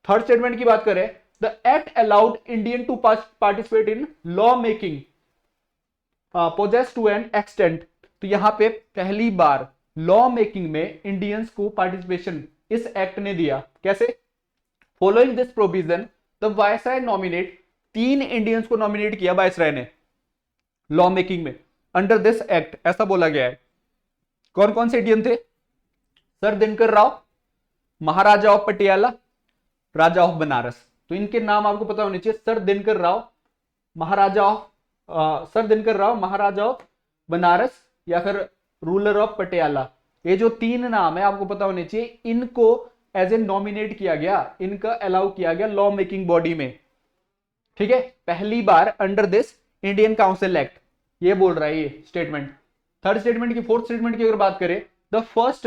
थर्ड स्टेटमेंट की बात करें, the act allowed Indian to participate in law making purposes to an extent. तो यहां पे पहली बार लॉ मेकिंग में इंडियंस को पार्टिसिपेशन इस एक्ट ने दिया, कैसे, following this provision the viceroy nominate, 3 Indians को नॉमिनेट किया वायसराय ने लॉ मेकिंग में अंडर दिस एक्ट, ऐसा बोला गया है। कौन कौन से इंडियन थे, sir Dinkar Rao, Maharaja of Patiala, Raja of Banaras. तो इनके नाम आपको पता होने चाहिए, sir Dinkar Rao, Maharaja of sir Dinkar Rao, Maharaja of Banaras, या फिर रूलर ऑफ पटियाला। ये जो 3 नाम है आपको पता होने चाहिए, इनको एज ए नॉमिनेट किया गया, इनका अलाउ किया गया लॉ मेकिंग बॉडी में, ठीक है, पहली बार under this Indian council act. ये बोल रहा है ये स्टेटमेंट। थर्ड स्टेटमेंट की, फोर्थ स्टेटमेंट की अगर बात करें, the first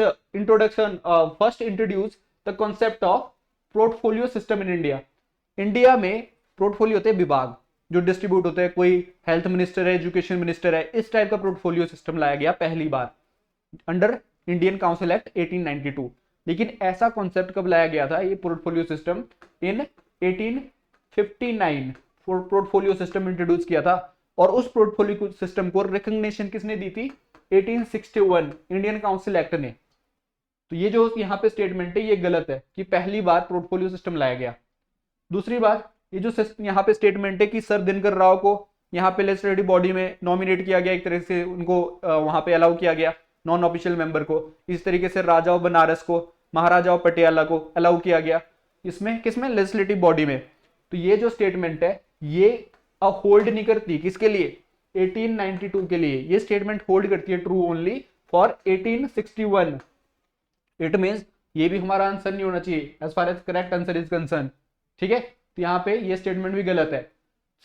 introduce the concept of portfolio system in India. India में पोर्टफोलियो होते हैं विभाग जो डिस्ट्रीब्यूट होते हैं, कोई हेल्थ मिनिस्टर है, एजुकेशन मिनिस्टर है, इस टाइप का पोर्टफोलियो सिस्टम लाया गया पहली बार अंडर इंडियन काउंसिल एक्ट 1892। लेकिन ऐसा कॉन्सेप्ट कब लाया गया था, ये पोर्टफोलियो सिस्टम इन 1859 पोर्टफोलियो सिस्टम इंट्रोड्यूस किया था, और उस पोर्टफोलियो सिस्टम को रिकॉग्निशन किसने दी थी, 1861 इंडियन काउंसिल एक्ट ने। तो ये जो यहाँ पे स्टेटमेंट है ये गलत है कि पहली बार पोर्टफोलियो सिस्टम लाया गया। दूसरी बात, ये जो यहाँ पे स्टेटमेंट है कि सर दिनकर राव को यहाँ पे लेजिस्लेटिव बॉडी में नॉमिनेट किया गया, एक तरह से उनको वहां पे अलाउ किया गया नॉन ऑफिशियल मेंबर को, इस तरीके से राजा ऑफ बनारस को, महाराजा ऑफ पटियाला को अलाउ किया गया, इसमें किसमें, लेजिस्लेटिव बॉडी में। तो ये जो स्टेटमेंट है ये अब होल्ड नहीं करती, किसके लिए, 1892 के लिए। ये स्टेटमेंट होल्ड करती है true only for 1861। It means ये भी हमारा आंसर नहीं होना चाहिए as far as correct answer is concerned, ठीक है। तो यहाँ पे ये स्टेटमेंट भी गलत है।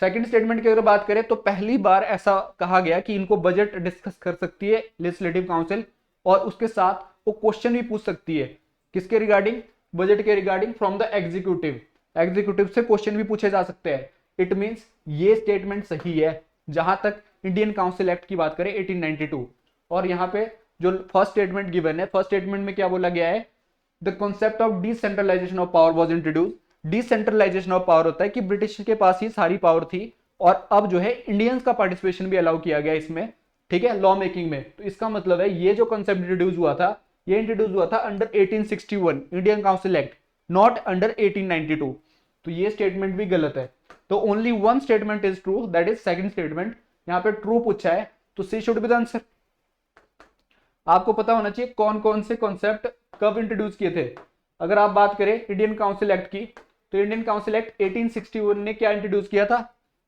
सेकंड स्टेटमेंट की अगर बात करें तो पहली बार ऐसा कहा गया कि इनको बजट डिस्कस कर सकती है लेजिस्लेटिव काउंसिल, और उसके साथ वो क्वेश्चन भी पूछ सकती है, किसके रिगार्डिंग, बजट के regarding, from the executive, executive से क्वेश्चन भी पूछे जा सकते हैं। इट मींस ये स्टेटमेंट सही है जहां तक इंडियन काउंसिल एक्ट की बात करें 1892। और यहाँ पे जो फर्स्ट स्टेटमेंट गिवन है, फर्स्ट स्टेटमेंट में क्या बोला गया है, the concept of decentralisation of power was introduce. Decentralisation of power होता है कि ब्रिटिश के पास ही सारी पावर थी, और अब जो है इंडियंस का पार्टिसिपेशन भी अलाउ किया गया इसमें, ठीक है, लॉ मेकिंग में। तो इसका मतलब है ये जो कॉन्सेप्ट इंट्रोड्यूस हुआ था, ये इंट्रोड्यूस हुआ था under 1861 Indian council act, not under 1892। तो ये स्टेटमेंट भी गलत है। तो only one statement is true, that is second statement. यहाँ पे ट्रू पूछा है तो सी शुड बी द आंसर। आपको पता होना चाहिए कौन कौन से कॉन्सेप्ट कब इंट्रोड्यूस किए थे। अगर आप बात करें इंडियन काउंसिल एक्ट की, तो इंडियन काउंसिल एक्ट 1861 ने क्या इंट्रोड्यूस किया था,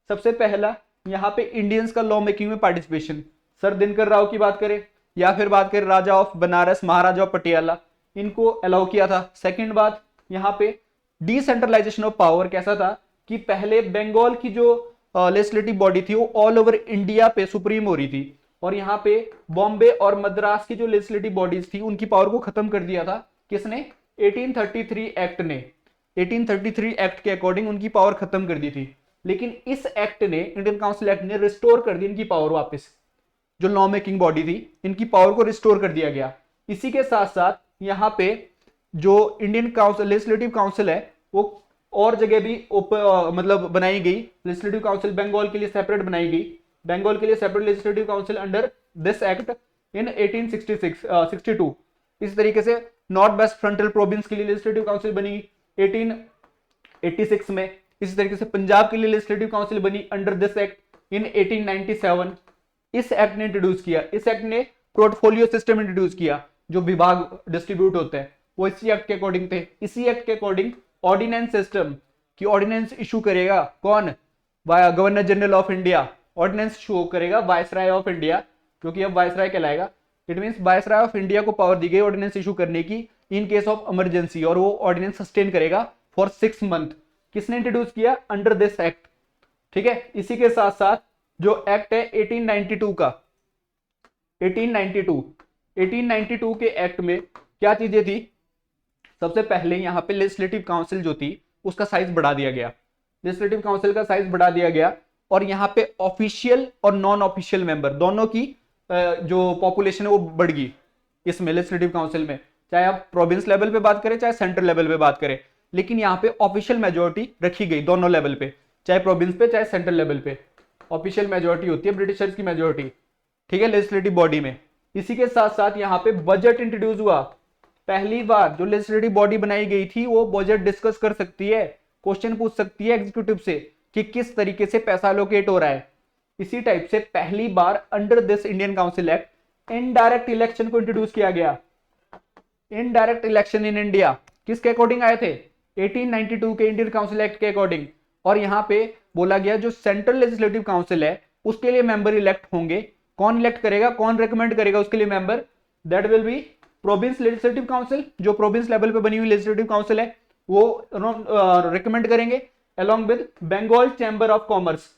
सबसे पहला यहाँ पे इंडियंस का लॉ मेकिंग में पार्टिसिपेशन। सर दिनकर राव की बात करें या फिर बात करें राजा ऑफ बनारस, महाराजा ऑफ पटियाला, इनको अलाउ किया था। सेकंड बात, यहाँ पे डिसेंट्रलाइजेशन ऑफ पावर कैसा था कि पहले बंगाल की जो लेजिस्लेटिव बॉडी थी वो ऑल ओवर इंडिया पे सुप्रीम हो रही थी, और यहाँ पे बॉम्बे और मद्रास की जो लेजिस्लेटिव बॉडीज थी उनकी पावर को खत्म कर दिया था। किसने, 1833 एक्ट ने। 1833 एक्ट के अकॉर्डिंग उनकी पावर खत्म कर दी थी, लेकिन इस एक्ट ने, इंडियन काउंसिल एक्ट ने रिस्टोर कर दी इनकी पावर वापस। जो लॉ मेकिंग बॉडी थी इनकी पावर को रिस्टोर कर दिया गया। इसी के साथ साथ यहाँ पे जो इंडियन काउंसिल लेजिस्लेटिव काउंसिल है वो और जगह भी मतलब बनाई गई। लेजिस्लेटिव काउंसिल बंगाल के लिए सेपरेट बनाई गई, बंगाल के लिए separate legislative council under this act, in 1862। इस तरीके से नॉर्थ वेस्ट फ्रंटल प्रोविंस के लिए लेजिस्लेटिव काउंसिल बनी 1886 में। इसी तरीके से पंजाब के लिए लेजिस्लेटिव काउंसिल बनी अंडर दिस एक्ट इन 1897। इस एक्ट ने इंट्रोड्यूस किया, इस एक्ट ने पोर्टफोलियो सिस्टम इंट्रोड्यूस किया, जो विभाग डिस्ट्रीब्यूट होते हैं वो इसी एक्ट के अकॉर्डिंग थे। इसी एक्ट के अकॉर्डिंग ऑर्डिनेंस सिस्टम की ऑर्डिनेंस इशू करेगा कौन, governor general of India. Ordinance issue करेगा वायसराय ऑफ इंडिया, जो कि अब वायसराय कहलाएगा। It means viceroy of India को पावर दी गई ऑर्डिनेंस इशू करने की इन केस ऑफ इमरजेंसी, और वो ऑर्डिनेंस सस्टेन करेगा फॉर 6 मंथ। किसने इंट्रोड्यूस किया, अंडर दिस एक्ट। ठीक है, इसी के साथ साथ जो एक्ट है 1892 का, 1892 के एक्ट में क्या चीजें थी, सबसे पहले यहाँ पे लेजिस्लेटिव काउंसिल जो थी उसका साइज बढ़ा दिया गया, लेजिस्लेटिव काउंसिल का साइज बढ़ा दिया गया, और यहाँ पे ऑफिशियल और नॉन ऑफिशियल मेंबर दोनों की जो पॉपुलेशन है वो बढ़ गई इसमें लेजिस्लेटिव काउंसिल में, चाहे आप प्रोविंस लेवल पे बात करें चाहे सेंट्रल लेवल पे बात करें। लेकिन यहाँ पे ऑफिशियल मेजोरिटी रखी गई दोनों लेवल पे, चाहे प्रोविंस पे चाहे सेंट्रल लेवल पे ऑफिशियल मेजोरिटी होती है, ब्रिटिशर्स की मेजोरिटी। ठीक है, लेजिस्लेटिव बॉडी में। इसी के साथ साथ यहाँ पे बजट इंट्रोड्यूस हुआ। पहली बार जो लेजिस्लेटिव बॉडी बनाई गई थी वो बजट डिस्कस कर सकती है, क्वेश्चन पूछ सकती है एग्जीक्यूटिव से कि किस तरीके से पैसा एलोकेट हो रहा है। इसी टाइप से पहली बार under this Indian council act indirect election को इंट्रोड्यूस किया गया। इनडायरेक्ट इलेक्शन इन इंडिया किसके अकॉर्डिंग आए थे, 1892 के इंडियन काउंसिल एक्ट के अकॉर्डिंग। और यहाँ पे बोला गया जो सेंट्रल लेजिस्लेटिव काउंसिल है उसके लिए मेंबर इलेक्ट होंगे। कौन इलेक्ट करेगा, कौन रिकमेंड करेगा उसके लिए member, that will be province legislative council. जो प्रोविंस लेवल पे बनी हुई लेजिस्लेटिव काउंसिल है वो रिकमेंड करेंगे, along with Bengal chamber of commerce.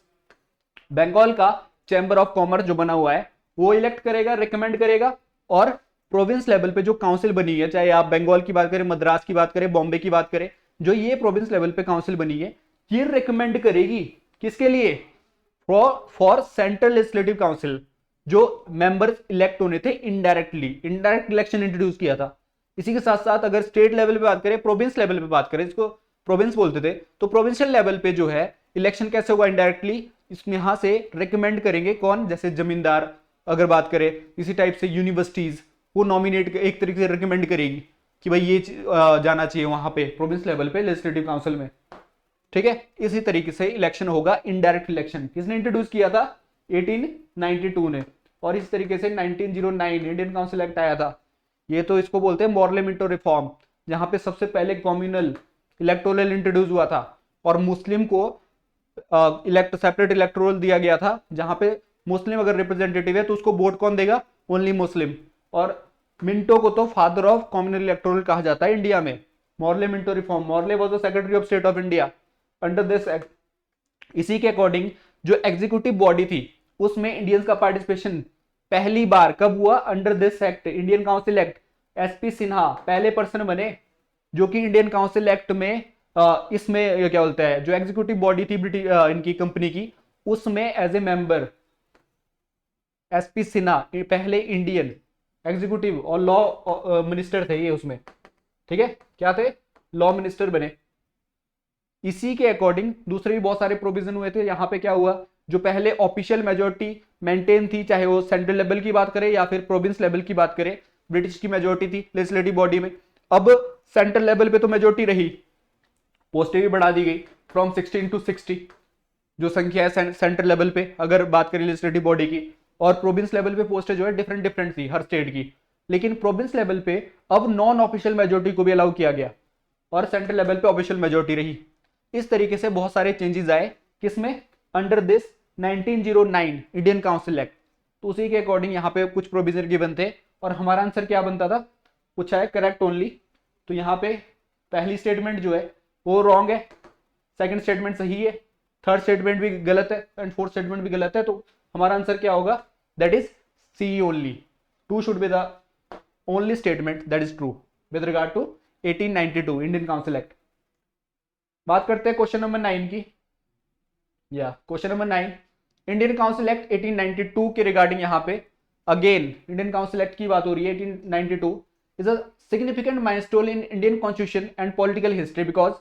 Bengal का चैम्बर ऑफ कॉमर्स जो बना हुआ है वो इलेक्ट करेगा, रिकमेंड करेगा। और प्रोविंस लेवल पे जो काउंसिल बनी है, चाहे आप बंगाल की बात करें, मद्रास की बात करें, बॉम्बे की बात करें, जो ये प्रोविंस लेवल पे काउंसिल बनी है ये रिकमेंड करेगी किसके लिए, फॉर सेंट्रल लेजिस्लेटिव काउंसिल। जो मेंबर्स इलेक्ट होने थे इनडायरेक्टली, इनडायरेक्ट इलेक्शन इंट्रोड्यूस किया था। इसी के साथ साथ अगर स्टेट लेवल पे बात करें, प्रोविंस लेवल पे बात करें, इसको प्रोविंस बोलते थे, तो प्रोविंशियल लेवल पे जो है इलेक्शन कैसे हुआ इनडायरेक्टली, इसमें यहां से रिकमेंड करेंगे कौन, जैसे जमींदार अगर बात करें, इसी टाइप से यूनिवर्सिटीज वो नॉमिनेट एक तरीके से रिकमेंड करेगी कि भाई ये जाना चाहिए वहां पे प्रोविंस लेवल पे लेजिस्लेटिव काउंसिल में। ठीक है, इसी तरीके से इलेक्शन होगा इनडायरेक्ट इलेक्शन। किसने इंट्रोड्यूस किया था, 1892 ने। और इस तरीके से 1909 इंडियन काउंसिल एक्ट आया था। ये तो इसको बोलते हैं मॉरले मिंटो रिफॉर्म, जहां पे सबसे पहले कम्युनल इलेक्टोरल इंट्रोड्यूस हुआ था और मुस्लिम को सेपरेट इलेक्टोरल दिया गया था, जहां पे मुस्लिम अगर रिप्रेजेंटेटिव है तो उसको वोट कौन देगा, ओनली मुस्लिम। और मिंटो को तो फादर ऑफ कम्युनल इलेक्टोरल कहा जाता है इंडिया में। Morley Minto reform, Morley was the secretary of state of India under this act. इसी के अकॉर्डिंग जो एग्जीक्यूटिव बॉडी थी उसमें इंडियंस का पार्टिसिपेशन पहली बार कब हुआ, under this act, Indian council act. SP Sinha पहले पर्सन बने जो कि इंडियन काउंसिल एक्ट में इसमें क्या बोलता है, जो एग्जीक्यूटिव बॉडी थी ब्रिटिश इनकी कंपनी की, उसमें as a member SP Sinha पहले इंडियन एग्जीक्यूटिव और लॉ मिनिस्टर थे ये उसमें। ठीक है, क्या थे, लॉ मिनिस्टर बने। इसी के अकॉर्डिंग दूसरे भी बहुत सारे प्रोविजन हुए थे। यहाँ पे क्या हुआ, जो पहले ऑफिशियल मेजोरिटी मेंटेन थी, चाहे वो सेंट्रल लेवल की बात करें या फिर प्रोविंस लेवल की बात करें, ब्रिटिश की मेजोरिटी थी लेजिस्लेटिव बॉडी में। अब सेंट्रल लेवल पे तो मेजोरिटी रही, पोस्टें भी बढ़ा दी गई फ्रॉम 16 to 60 जो संख्या है सेंट्रल लेवल पे अगर बात करें लेजिस्लेटिव बॉडी की। और प्रोविंस लेवल पे पोस्टें जो है डिफरेंट डिफरेंट थी हर स्टेट की। लेकिन प्रोविंस लेवल पे अब नॉन ऑफिशियल मेजोरिटी को भी अलाउ किया गया और सेंट्रल लेवल पे ऑफिशियल मेजोरिटी रही। इस तरीके से बहुत सारे चेंजेस आए किसमें, under this 1909 Indian council act. तो उसी के अकॉर्डिंग यहाँ पे कुछ प्रोविजन गिवन थे और हमारा आंसर क्या बनता था, पूछा है करेक्ट ओनली। तो यहाँ पे पहली स्टेटमेंट जो है वो रॉन्ग है, सेकंड स्टेटमेंट सही है, थर्ड स्टेटमेंट भी गलत है एंड फोर्थ स्टेटमेंट भी गलत है। तो हमारा आंसर क्या होगा, that is C only. 2 should be the only statement that is true with regard to 1892 Indian council act. बात करते हैं क्वेश्चन नंबर 9 की। या question number 9, Indian council act 1892 के रिगार्डिंग यहाँ पे अगेन इंडियन काउंसिल एक्ट की बात हो रही है। 1892 is a significant milestone in Indian constitution and political history. Because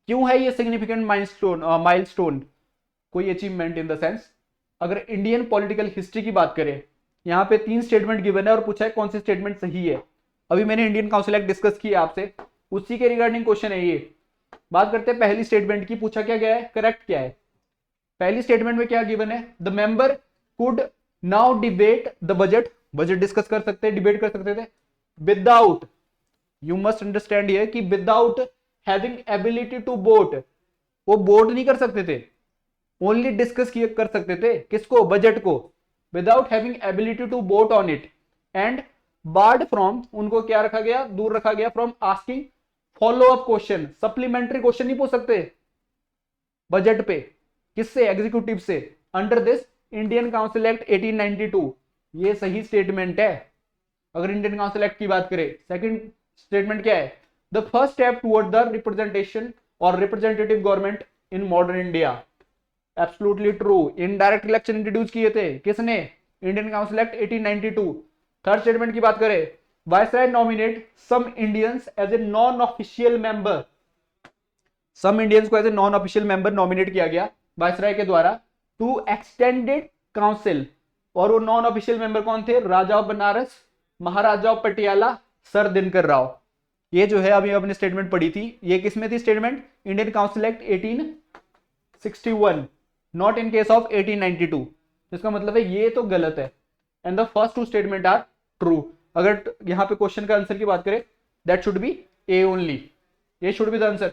क्यों है ये सिग्निफिकेंट माइलस्टोन, कोई अचीवमेंट इन द सेंस, अगर इंडियन पॉलिटिकल हिस्ट्री की बात करें यहाँ पे 3 स्टेटमेंट गिवन है और पूछा है कौन सी स्टेटमेंट सही है। अभी मैंने इंडियन काउंसिल एक्ट डिस्कस किया आपसे, उसी के रिगार्डिंग क्वेश्चन है ये। बात करते हैं पहली स्टेटमेंट की, पूछा क्या गया है, करेक्ट क्या है। पहली स्टेटमेंट में क्या गिवन है, the member could now debate the budget, budget discuss कर सकते हैं, डिबेट कर सकते थे, without, you must understand here कि without having ability to vote, वो वोट नहीं कर सकते थे, ओनली डिस्कस कर सकते थे किसको, बजट को, without having ability to vote on it, and barred from, उनको क्या रखा गया, दूर रखा गया from asking follow up question, supplementary question नहीं पूछ सकते बजट पे, किससे, एग्जीक्यूटिव से, under this Indian council act 1892। ये सही स्टेटमेंट है अगर इंडियन काउंसिल एक्ट की बात करें। सेकंड स्टेटमेंट क्या है, the first step toward the representation और representative government in modern India, absolutely true. Indirect election introduce किए थे किसने, Indian council act 1892। Third statement की बात करें, viceroy nominate some Indians as a non official member, some Indians को as a non official member nominate किया गया viceroy के द्वारा टू एक्सटेंडेड काउंसिल, और वो नॉन ऑफिशियल मेंबर कौन थे, Raja of Banaras, Maharaja of Patiala, sir Dinkar Rao. ये जो है अभी अपने स्टेटमेंट पढ़ी थी, ये किसमें थी statement, Indian council act 1861, not in case of 1892। इसका मतलब है ये तो गलत है, and the first two statement are true. अगर यहां पे क्वेश्चन का आंसर की बात करें, that should be A only, ये शुड बी द आंसर।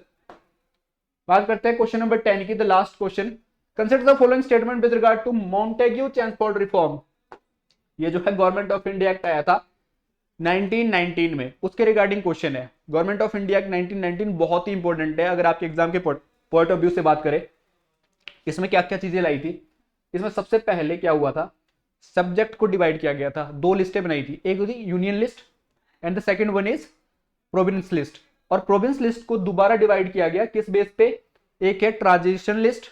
बात करते हैं क्वेश्चन नंबर 10 की, the last question, consider the following statement with regard to Montagu transport reform. ये जो है गवर्नमेंट ऑफ इंडिया एक्ट आया था 1919 में, उसके रिगार्डिंग क्वेश्चन है। गवर्नमेंट ऑफ इंडिया एक्ट 1919 बहुत ही इंपॉर्टेंट है अगर आपके एग्जाम के पॉइंट ऑफ व्यू से बात करें। इसमें क्या क्या चीजें लाई थी, इसमें सबसे पहले क्या हुआ था, सब्जेक्ट को डिवाइड किया गया था, 2 लिस्टें बनाई थी, एक होती union list and the second one is province list. और प्रोविंस लिस्ट को दोबारा डिवाइड किया गया किस बेस पे, एक है ट्रांजिशन लिस्ट,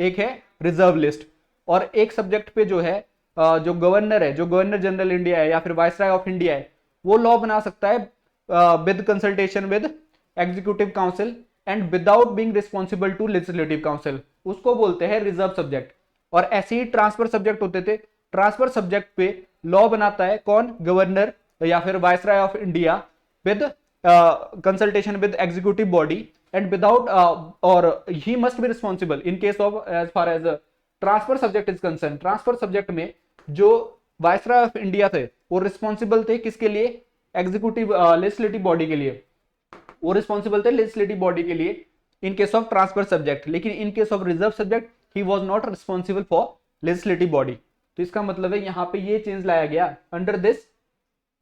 एक है रिजर्व लिस्ट, और एक सब्जेक्ट पे जो है जो गवर्नर है, जो गवर्नर जनरल इंडिया है या फिर वाइसराय ऑफ इंडिया है, वो लॉ बना सकता है with consultation with executive council and without being responsible to legislative council, उसको बोलते हैं रिजर्व सब्जेक्ट। और ऐसे ही ट्रांसफर सब्जेक्ट होते थे, ट्रांसफर सब्जेक्ट पे लॉ बनाता है कौन, गवर्नर या फिर viceroy of India with consultation with executive body and without or he must be responsible in case of as far as transfer subject is concerned। Transfer subject में जो viceroy of India थे वो responsible थे किसके लिए, executive legislative body के लिए, वो रिस्पॉन्सिबल थे लेजिस्लेटिव बॉडी के लिए in case of transfer subject, लेकिन in case of reserve subject he was not responsible for legislative body. तो इसका मतलब है यहाँ पे ये चेंज लाया गया under this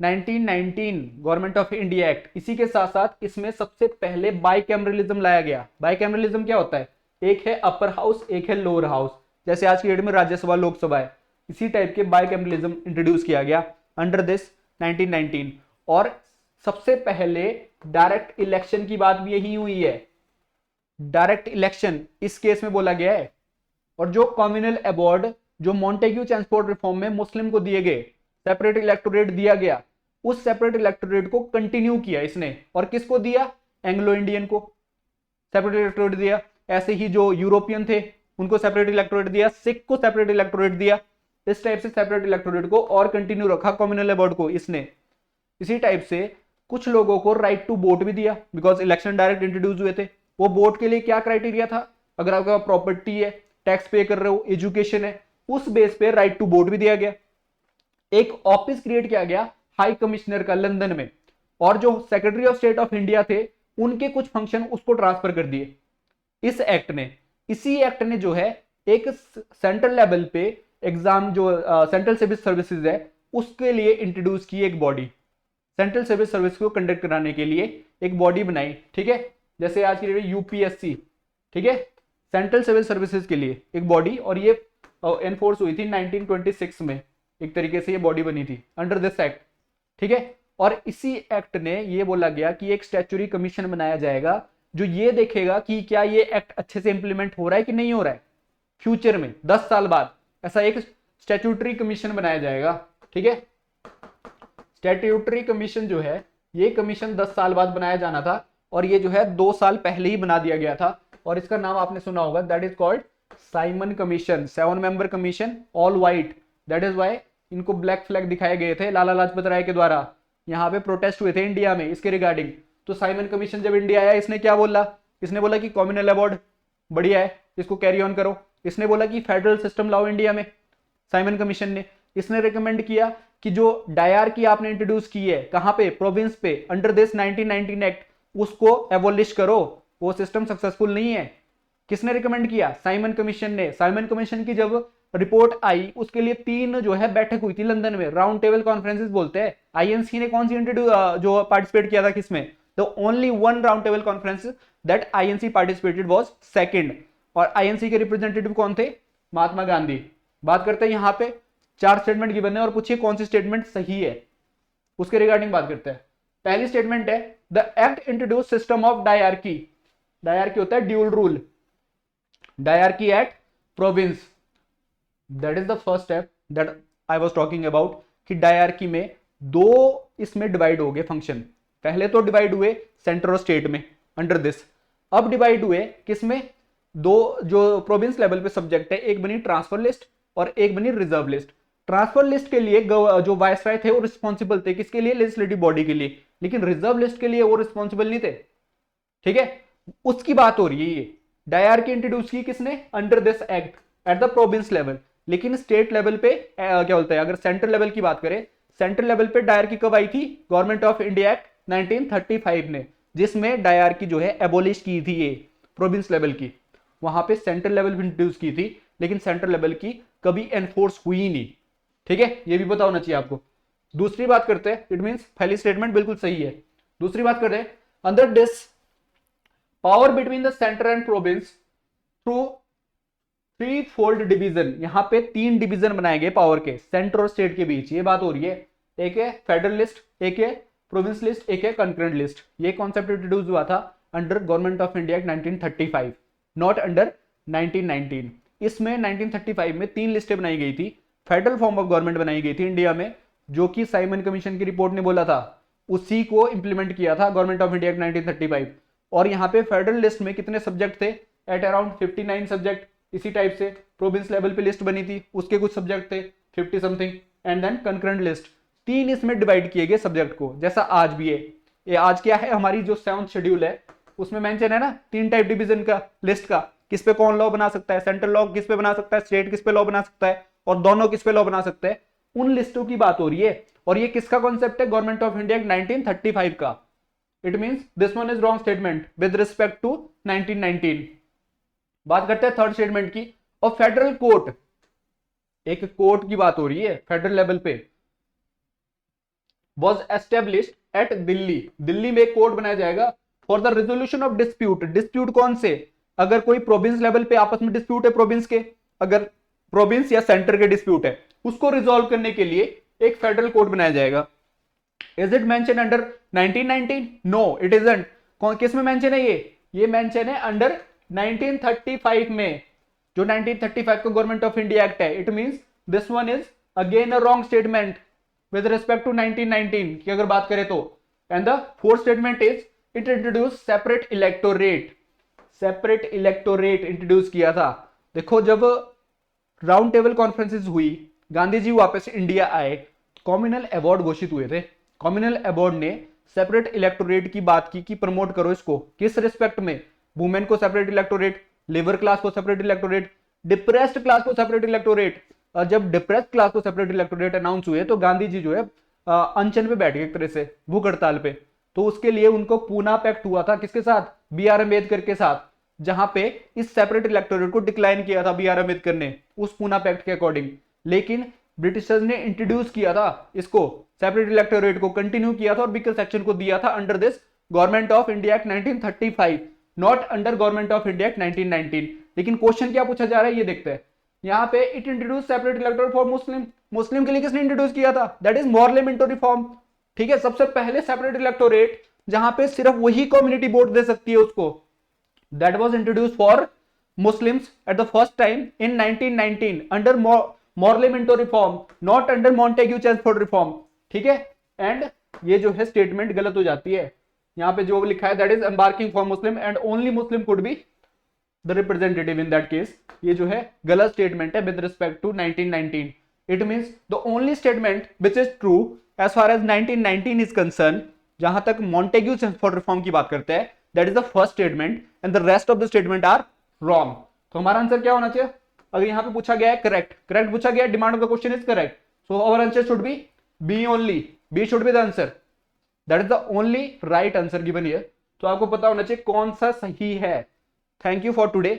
1919 government of India act. इसी के साथ साथ इसमें सबसे पहले बाइकैमरलिज्म लाया गया। बाइकैमरलिज्म क्या होता है, एक है अपर हाउस, एक है लोअर हाउस, जैसे आज की डेट में राज्यसभा लोकसभा है, इसी टाइप के बाइकैमरलिज्म इंट्रोड्यूस किया गया अंडर दिस 1919। और सबसे पहले डायरेक्ट इलेक्शन की बात भी यही हुई है, डायरेक्ट इलेक्शन इस केस में बोला गया है। और जो कम्युनल अवार्ड जो मॉन्टेग्यू ट्रांसपोर्ट रिफॉर्म में मुस्लिम को दिए गए, सेपरेट इलेक्टोरेट दिया गया, उस सेपरेट इलेक्टोरेट को कंटिन्यू किया इसने, और किसको दिया, एंग्लो इंडियन को सेपरेट इलेक्टोरेट दिया। ऐसे ही जो यूरोपियन थे उनको सेपरेट इलेक्टोरेट दिया, सिख को सेपरेट इलेक्टोरेट दिया, इस टाइप से सेपरेट इलेक्टोरेट को और कंटिन्यू रखा कम्युनल अवार्ड को इसने। इसी टाइप से कुछ लोगों को राइट टू वोट भी दिया, बिकॉज इलेक्शन डायरेक्ट इंट्रोड्यूस हुए थे। वो वोट के लिए क्या क्राइटेरिया था, अगर आपका प्रॉपर्टी है, टैक्स पे कर रहे हो, एजुकेशन है, उस बेस पे राइट टू वोट भी दिया गया। एक ऑफिस क्रिएट किया गया हाई कमिश्नर का लंदन में, और जो secretary of state of India थे उनके कुछ फंक्शन उसको ट्रांसफर कर दिए इस एक्ट ने। इसी एक्ट ने जो है एक सेंट्रल लेवल पे एग्जाम जो सेंट्रल सिविल सर्विसेज है उसके लिए इंट्रोड्यूस की एक बॉडी, सेंट्रल सिविल सर्विस को कंडक्ट कराने के लिए एक बॉडी बनाई, ठीक है, जैसे आज की डेट में यूपीएससी, ठीक है, सेंट्रल सिविल सर्विसेज के लिए एक बॉडी, और ये एनफोर्स हुई थी 1926 में, एक तरीके से ये बॉडी बनी थी अंडर दिस एक्ट, ठीक है। और इसी एक्ट ने ये बोला गया कि एक स्टैट्यूटरी कमीशन बनाया जाएगा जो ये देखेगा कि क्या ये एक्ट अच्छे से इंप्लीमेंट हो रहा है कि नहीं हो रहा है। फ्यूचर में 10 साल बाद ऐसा एक स्टैट्यूटरी कमीशन बनाया जाएगा, ठीक है। स्टैट्यूटरी कमीशन जो है ये कमीशन 10 साल बाद बनाया जाना था, और ये जो है 2 साल पहले ही बना दिया गया था, और इसका नाम आपने सुना होगा, that is called Simon commission, 7 member commission, all white, that is why इनको ब्लैक फ्लैग दिखाए गए थे लाला लाजपत राय के द्वारा, यहाँ पे प्रोटेस्ट हुए थे इंडिया में इसके रिगार्डिंग। तो साइमन कमीशन जब इंडिया आया, इसने क्या बोला, इसने बोला कि कम्युनल अवार्ड बढ़िया है, इसको कैरी ऑन करो। इसने बोला कि फेडरल सिस्टम लाओ इंडिया में, साइमन कमीशन ने। इसने रिकमेंड किया कि जो डायरकी आपने इंट्रोड्यूस की है, कहां पे, प्रोविंस पे, अंडर दिस 1919 एक्ट, उसको एबोलिश करो, वो सिस्टम सक्सेसफुल नहीं है। किसने रिकमेंड किया, साइमन कमीशन ने। साइमन कमीशन की जब रिपोर्ट आई, उसके लिए 3 जो है बैठक हुई थी लंदन में, राउंड टेबल कॉन्फ्रेंसेस बोलते हैं। आईएनसी ने कौन सी जो पार्टिसिपेट किया था किसमें, the only one round table conference that INC participated was second, और आईएनसी के रिप्रेजेंटेटिव कौन थे, महात्मा गांधी। बात करते हैं यहाँ पे 4 स्टेटमेंट गिवन है और पूछिए कौन सी स्टेटमेंट सही है, उसके रिगार्डिंग बात करते हैं। पहली स्टेटमेंट है, the act introduce system of dyarchy. Dyarchy होता है dual rule, dyarchy at province, that is the first step that I was talking about, कि डायरकी में 2 इसमें डिवाइड हो गए फंक्शन। पहले तो डिवाइड हुए सेंटर और स्टेट में अंडर दिस, अब डिवाइड हुए किसमें, 2 जो प्रोविंस लेवल पे सब्जेक्ट है, एक बनी ट्रांसफर लिस्ट और एक बनी रिजर्व लिस्ट। ट्रांसफर लिस्ट के लिए जो वायसराय थे वो रिस्पॉन्सिबल थे, किसके लिए, लेजिस्लेटिव बॉडी के लिए, लेकिन रिजर्व लिस्ट के लिए वो रिस्पॉन्सिबल नहीं थे। ठीक है, उसकी बात हो रही है। ये डायरकी इंट्रोड्यूस की किसने, under this act at the province level, लेकिन स्टेट लेवल पे क्या बोलते हैं, अगर सेंट्रल लेवल की बात करें, सेंट्रल लेवल पे डायरकी कब आई थी, गवर्नमेंट ऑफ इंडिया एक्ट 1935 ने, जिसमें डायरकी जो है एबोलिश की थी, ये प्रोविंस लेवल की, वहां पे सेंट्रल लेवल भी इंट्रोड्यूस की थी, लेकिन सेंट्रल लेवल की कभी एनफोर्स हुई नहीं। ठीक है, ये भी पता होना चाहिए आपको। दूसरी बात करते हैं, इट मींस पहली स्टेटमेंट बिल्कुल सही है। दूसरी बात करते हैं, under this power between the centre and province through 3 fold division, यहां पे 3 डिवीजन बनाए गए पावर के सेंटर और स्टेट के बीच, ये बात हो रही है। एक है फेडरल लिस्ट, एक है प्रोविंस लिस्ट, एक है कंकरेंट लिस्ट। ये कॉन्सेप्ट इंट्रोड्यूस हुआ था under government of India act 1935, not under 1919। इसमें 1935 में 3 लिस्टें बनाई गई थी, फेडरल फॉर्म ऑफ गवर्नमेंट बनाई गई थी इंडिया में, जो कि साइमन कमीशन की रिपोर्ट ने बोला था, उसी को इंप्लीमेंट किया था गवर्नमेंट ऑफ इंडिया एक्ट 1935। और यहाँ पे फेडरल लिस्ट में कितने सब्जेक्ट थे, एट अराउंड 59 सब्जेक्ट। इसी टाइप से प्रोविंस लेवल पे लिस्ट बनी थी, उसके कुछ सब्जेक्ट थे 50 something, and then concurrent list. 3 इसमें डिवाइड किए गए सब्जेक्ट को, जैसा आज भी है। ये आज क्या है, हमारी जो 7th शेड्यूल है उसमें मेंशन है ना 3 टाइप डिवीजन का, लिस्ट का, किस पे कौन लॉ बना सकता है, सेंट्रल लॉ किस पे बना सकता है, स्टेट किस पे लॉ बना सकता है, और दोनों किस पे लॉ बना सकते हैं, उन लिस्टों की बात हो रही है। और ये किसका कॉन्सेप्ट है, गवर्नमेंट ऑफ इंडिया 1935 का। It means this one is wrong statement with respect to 1919। बात करते हैं थर्ड स्टेटमेंट की, और फेडरल कोर्ट, एक कोर्ट की बात हो रही है फेडरल लेवल पे, was established at Delhi. Delhi में एक कोर्ट बनाया जाएगा for the resolution of dispute. Dispute कौन से, अगर कोई प्रोविंस लेवल पे आपस में डिस्प्यूट है प्रोविंस के, अगर प्रोविंस या सेंटर के डिस्प्यूट है, उसको रिजोल्व करने के लिए एक फेडरल कोर्ट बनाया जाएगा। Is it mention under 1919? No it isn't. किस में मेंशन है ये मेंशन है अंडर 1935 में, जो 1935 का गवर्नमेंट ऑफ इंडिया एक्ट है। It means this one is again a wrong statement with respect to 1919 की अगर बात करें तो। And the fourth statement is it introduce separate electorate. Separate electorate introduce किया था। देखो, जब राउंड टेबल कॉन्फ्रेंसेस हुई, गांधी जी वापस इंडिया आए, कॉम्युनल अवार्ड घोषित हुए थे। कॉम्युनल अवार्ड ने सेपरेट इलेक्टोरेट की बात की कि प्रमोट करो इसको, किस रिस्पेक्ट में, वुमेन को सेपरेट इलेक्टोरेट, लेबर क्लास को सेपरेट इलेक्टोरेट, डिप्रेस्ड क्लास को सेपरेट इलेक्टोरेट। जब डिप्रेस्ड क्लास को सेपरेट इलेक्टोरेट अनाउंस हुए तो गांधी जी जो है अनशन पे बैठ गए, एक तरह से भूख हड़ताल पे। तो उसके लिए उनको पूना पैक्ट हुआ था, किसके साथ, बी.आर. अम्बेडकर के साथ, जहां पे इस सेपरेट इलेक्टोरेट को डिक्लाइन किया था बी.आर. अम्बेडकर ने उस पूना पैक्ट के अकॉर्डिंग। लेकिन ब्रिटिशर्स ने इंट्रोड्यूस किया था इसको, सेपरेट इलेक्टोरेट को कंटिन्यू किया था और बीकर सेक्शन को दिया था under this government of India act 1935, not under government of India act 1919। लेकिन क्वेश्चन क्या पूछा जा रहा है ये देखते हैं। यहाँ पे it introduce separate electorate for Muslim. Muslim के लिए किसने इंट्रोड्यूस किया था, that is Morley Minto reform. ठीक है, सबसे पहले सेपरेट इलेक्टोरेट जहां पे सिर्फ वही कम्युनिटी वोट दे सकती है उसको, that was introduce for Muslims at the first time in 1919 under Morley Minto reform, not under Montagu Chelmsford reform. ठीक है, एंड ये जो है स्टेटमेंट गलत हो जाती है। यहाँ पे जो लिखा है that is embarking for Muslim and only Muslim could be the representative in that case, ये जो है गलत स्टेटमेंट है with respect to 1919। It means the only statement which is true as far as 1919 is concerned, जहां तक Montagu for reform की बात करते हैं, that is the first statement and the rest of the statement are wrong. तो हमारा answer क्या होना चाहिए? अगर यहां पे पूछा गया है करेक्ट, करेक्ट पूछा गया है, demand of the question is correct, so our answer should be B only, B should be the answer, that is the only right answer given here. तो आपको पता होना चाहिए कौन सा सही है। Thank you for today.